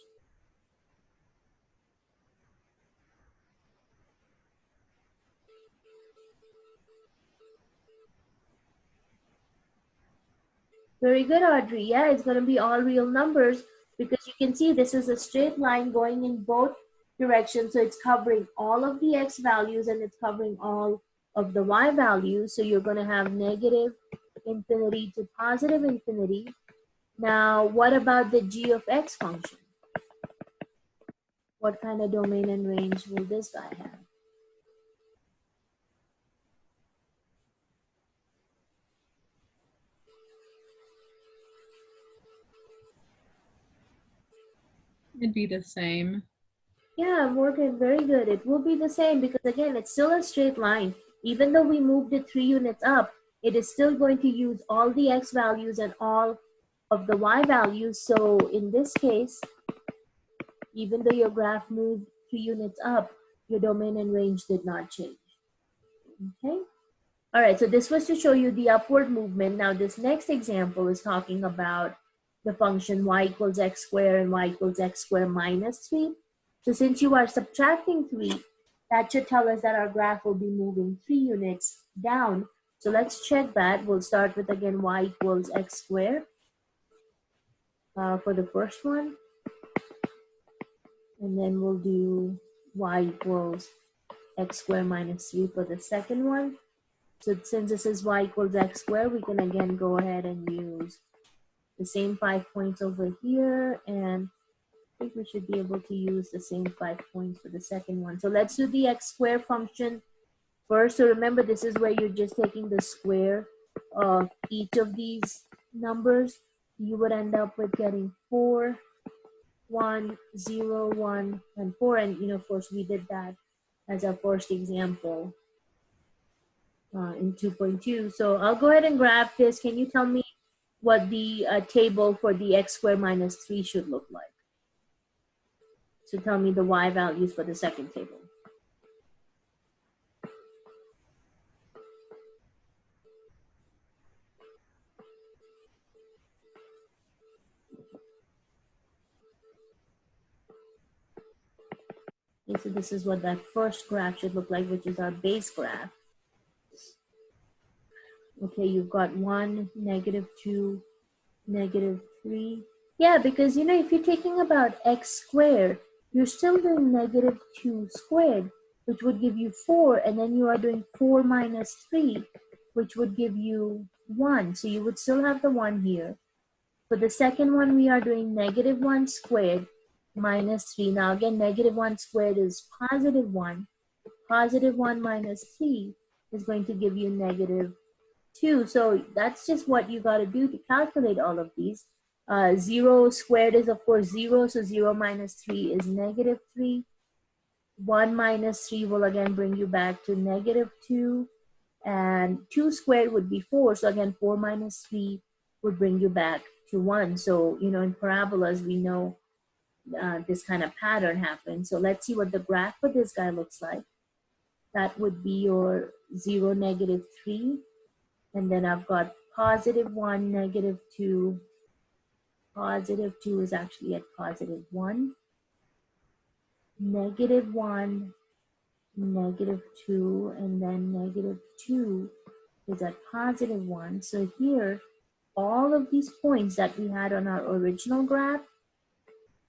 Very good, Audrey. Yeah, it's going to be all real numbers, because you can see this is a straight line going in both directions. So it's covering all of the x values and it's covering all of the y values. So you're going to have infinity to positive infinity. Now, what about the g of x function? What kind of domain and range will this guy have? It'd be the same. Yeah, Morgan, very good. It will be the same because again, it's still a straight line. Even though we moved it 3 units up, it is still going to use all the x values and all of the y values. So in this case, even though your graph moved 3 units up, your domain and range did not change. Okay. All right, so this was to show you the upward movement. Now this next example is talking about the function y equals x squared and y equals x squared minus 3. So since you are subtracting 3, that should tell us that our graph will be moving 3 units down. So let's check that. We'll start with, again, y equals x squared for the first one. And then we'll do y equals x squared minus 3 for the second one. So since this is y equals x squared, we can again go ahead and use the same 5 points over here. And I think we should be able to use the same 5 points for the second one. So let's do the x squared function first. So remember, this is where you're just taking the square of each of these numbers. You would end up with getting 4, 1, 0, 1, and 4. And, you know, of course, we did that as our first example in 2.2. So I'll go ahead and graph this. Can you tell me what the table for the x squared minus 3 should look like? So tell me the y values for the second table. Okay, so this is what that first graph should look like, which is our base graph. Okay, you've got 1, -2, -3. Yeah, because, you know, if you're taking about x squared, you're still doing -2 squared, which would give you 4, and then you are doing 4 minus 3, which would give you 1. So you would still have the 1 here. For the second one, we are doing -1 squared minus 3. Now again, -1 squared is +1. +1 minus 3 is going to give you -2. So that's just what you got to do to calculate all of these. 0 squared is, of course, 0. So 0 minus 3 is -3. 1 minus 3 will again bring you back to -2. And 2 squared would be 4. So again, 4 minus 3 would bring you back to 1. So, you know, in parabolas, we know this kind of pattern happens. So let's see what the graph for this guy looks like. That would be your 0, -3. And then I've got +1, -2. +2 is actually at +1. -1, -2, and then -2 is at +1. So here, all of these points that we had on our original graph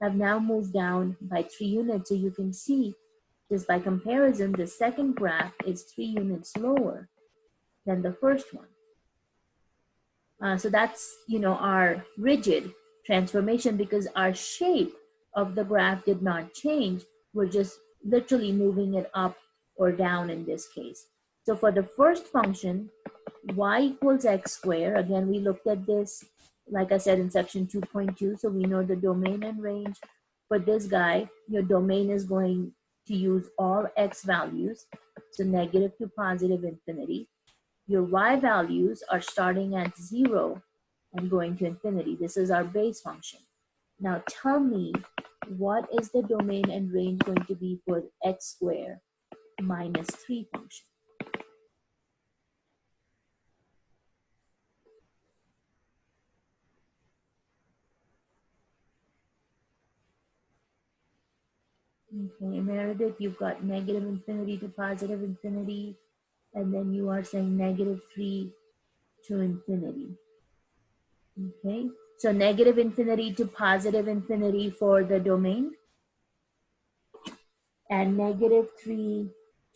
have now moved down by 3 units. So you can see, just by comparison, the second graph is 3 units lower than the first one. So that's, you know, our rigid transformation because our shape of the graph did not change. We're just literally moving it up or down in this case. So for the first function, y equals x squared, again, we looked at this, like I said, in section 2.2, so we know the domain and range. For this guy, your domain is going to use all x values, so negative to positive infinity. Your y values are starting at 0 and going to infinity. This is our base function. Now tell me, what is the domain and range going to be for x squared minus 3 function? Okay, Meredith, you've got negative infinity to positive infinity, and then you are saying -3 to infinity. Okay, so negative infinity to positive infinity for the domain, and -3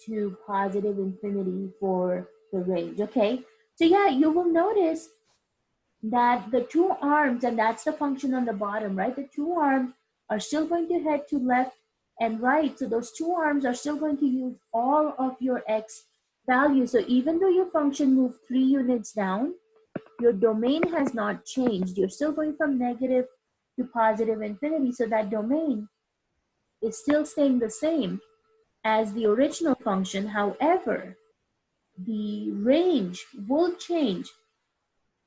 to positive infinity for the range. Okay, So yeah, you will notice that the two arms, and that's the function on the bottom, right? The two arms are still going to head to left and right. So those two arms are still going to use all of your x values. So even though your function moved 3 units down, your domain has not changed. You're still going from negative to positive infinity. So that domain is still staying the same as the original function. However, the range will change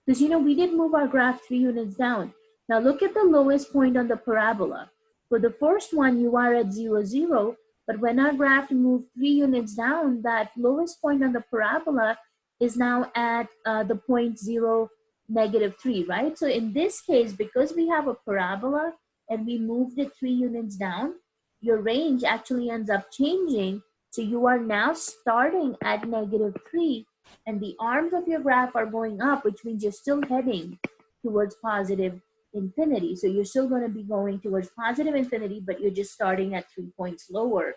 because, you know, we did move our graph 3 units down. Now look at the lowest point on the parabola. For the first one, you are at 0, 0, but when our graph moved 3 units down, that lowest point on the parabola is now at the point 0, negative 3, right? So in this case, because we have a parabola and we moved it 3 units down, your range actually ends up changing. So you are now starting at negative 3, and the arms of your graph are going up, which means you're still heading towards positive infinity. So you're still going to be going towards positive infinity, but you're just starting at 3 points lower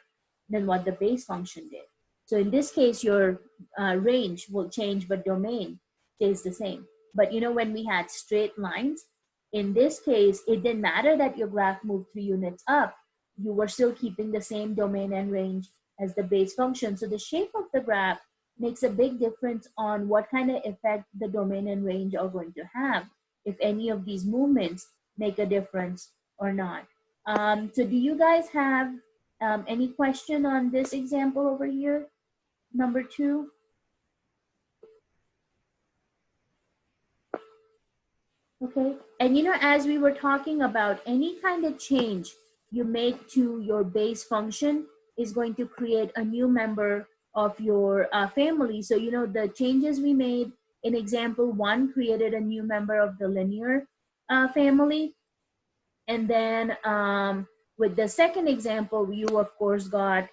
than what the base function did. So in this case, your range will change, but domain stays the same. But you know, when we had straight lines, in this case, it didn't matter that your graph moved 3 units up. You were still keeping the same domain and range as the base function. So the shape of the graph makes a big difference on what kind of effect the domain and range are going to have, if any of these movements make a difference or not. So do you guys have any question on this example over here, number 2? Okay, and you know, as we were talking about, any kind of change you make to your base function is going to create a new member of your family. So, you know, the changes we made in example 1 created a new member of the linear family. And then with the second example, you of course got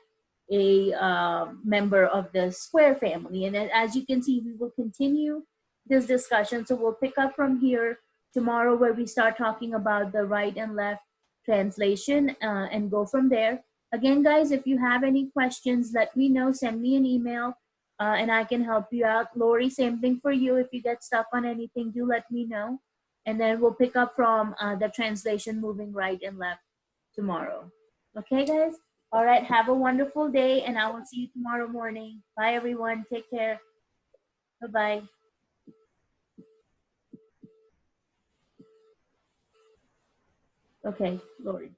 a member of the square family. And then, as you can see, we will continue this discussion. So we'll pick up from here tomorrow, where we start talking about the right and left translation and go from there. Again, guys, if you have any questions, let me know. Send me an email and I can help you out. Lori, same thing for you. If you get stuck on anything, do let me know. And then we'll pick up from the translation, moving right and left tomorrow. Okay, guys? All right, have a wonderful day, and I will see you tomorrow morning. Bye, everyone. Take care. Bye-bye. Okay, Lori.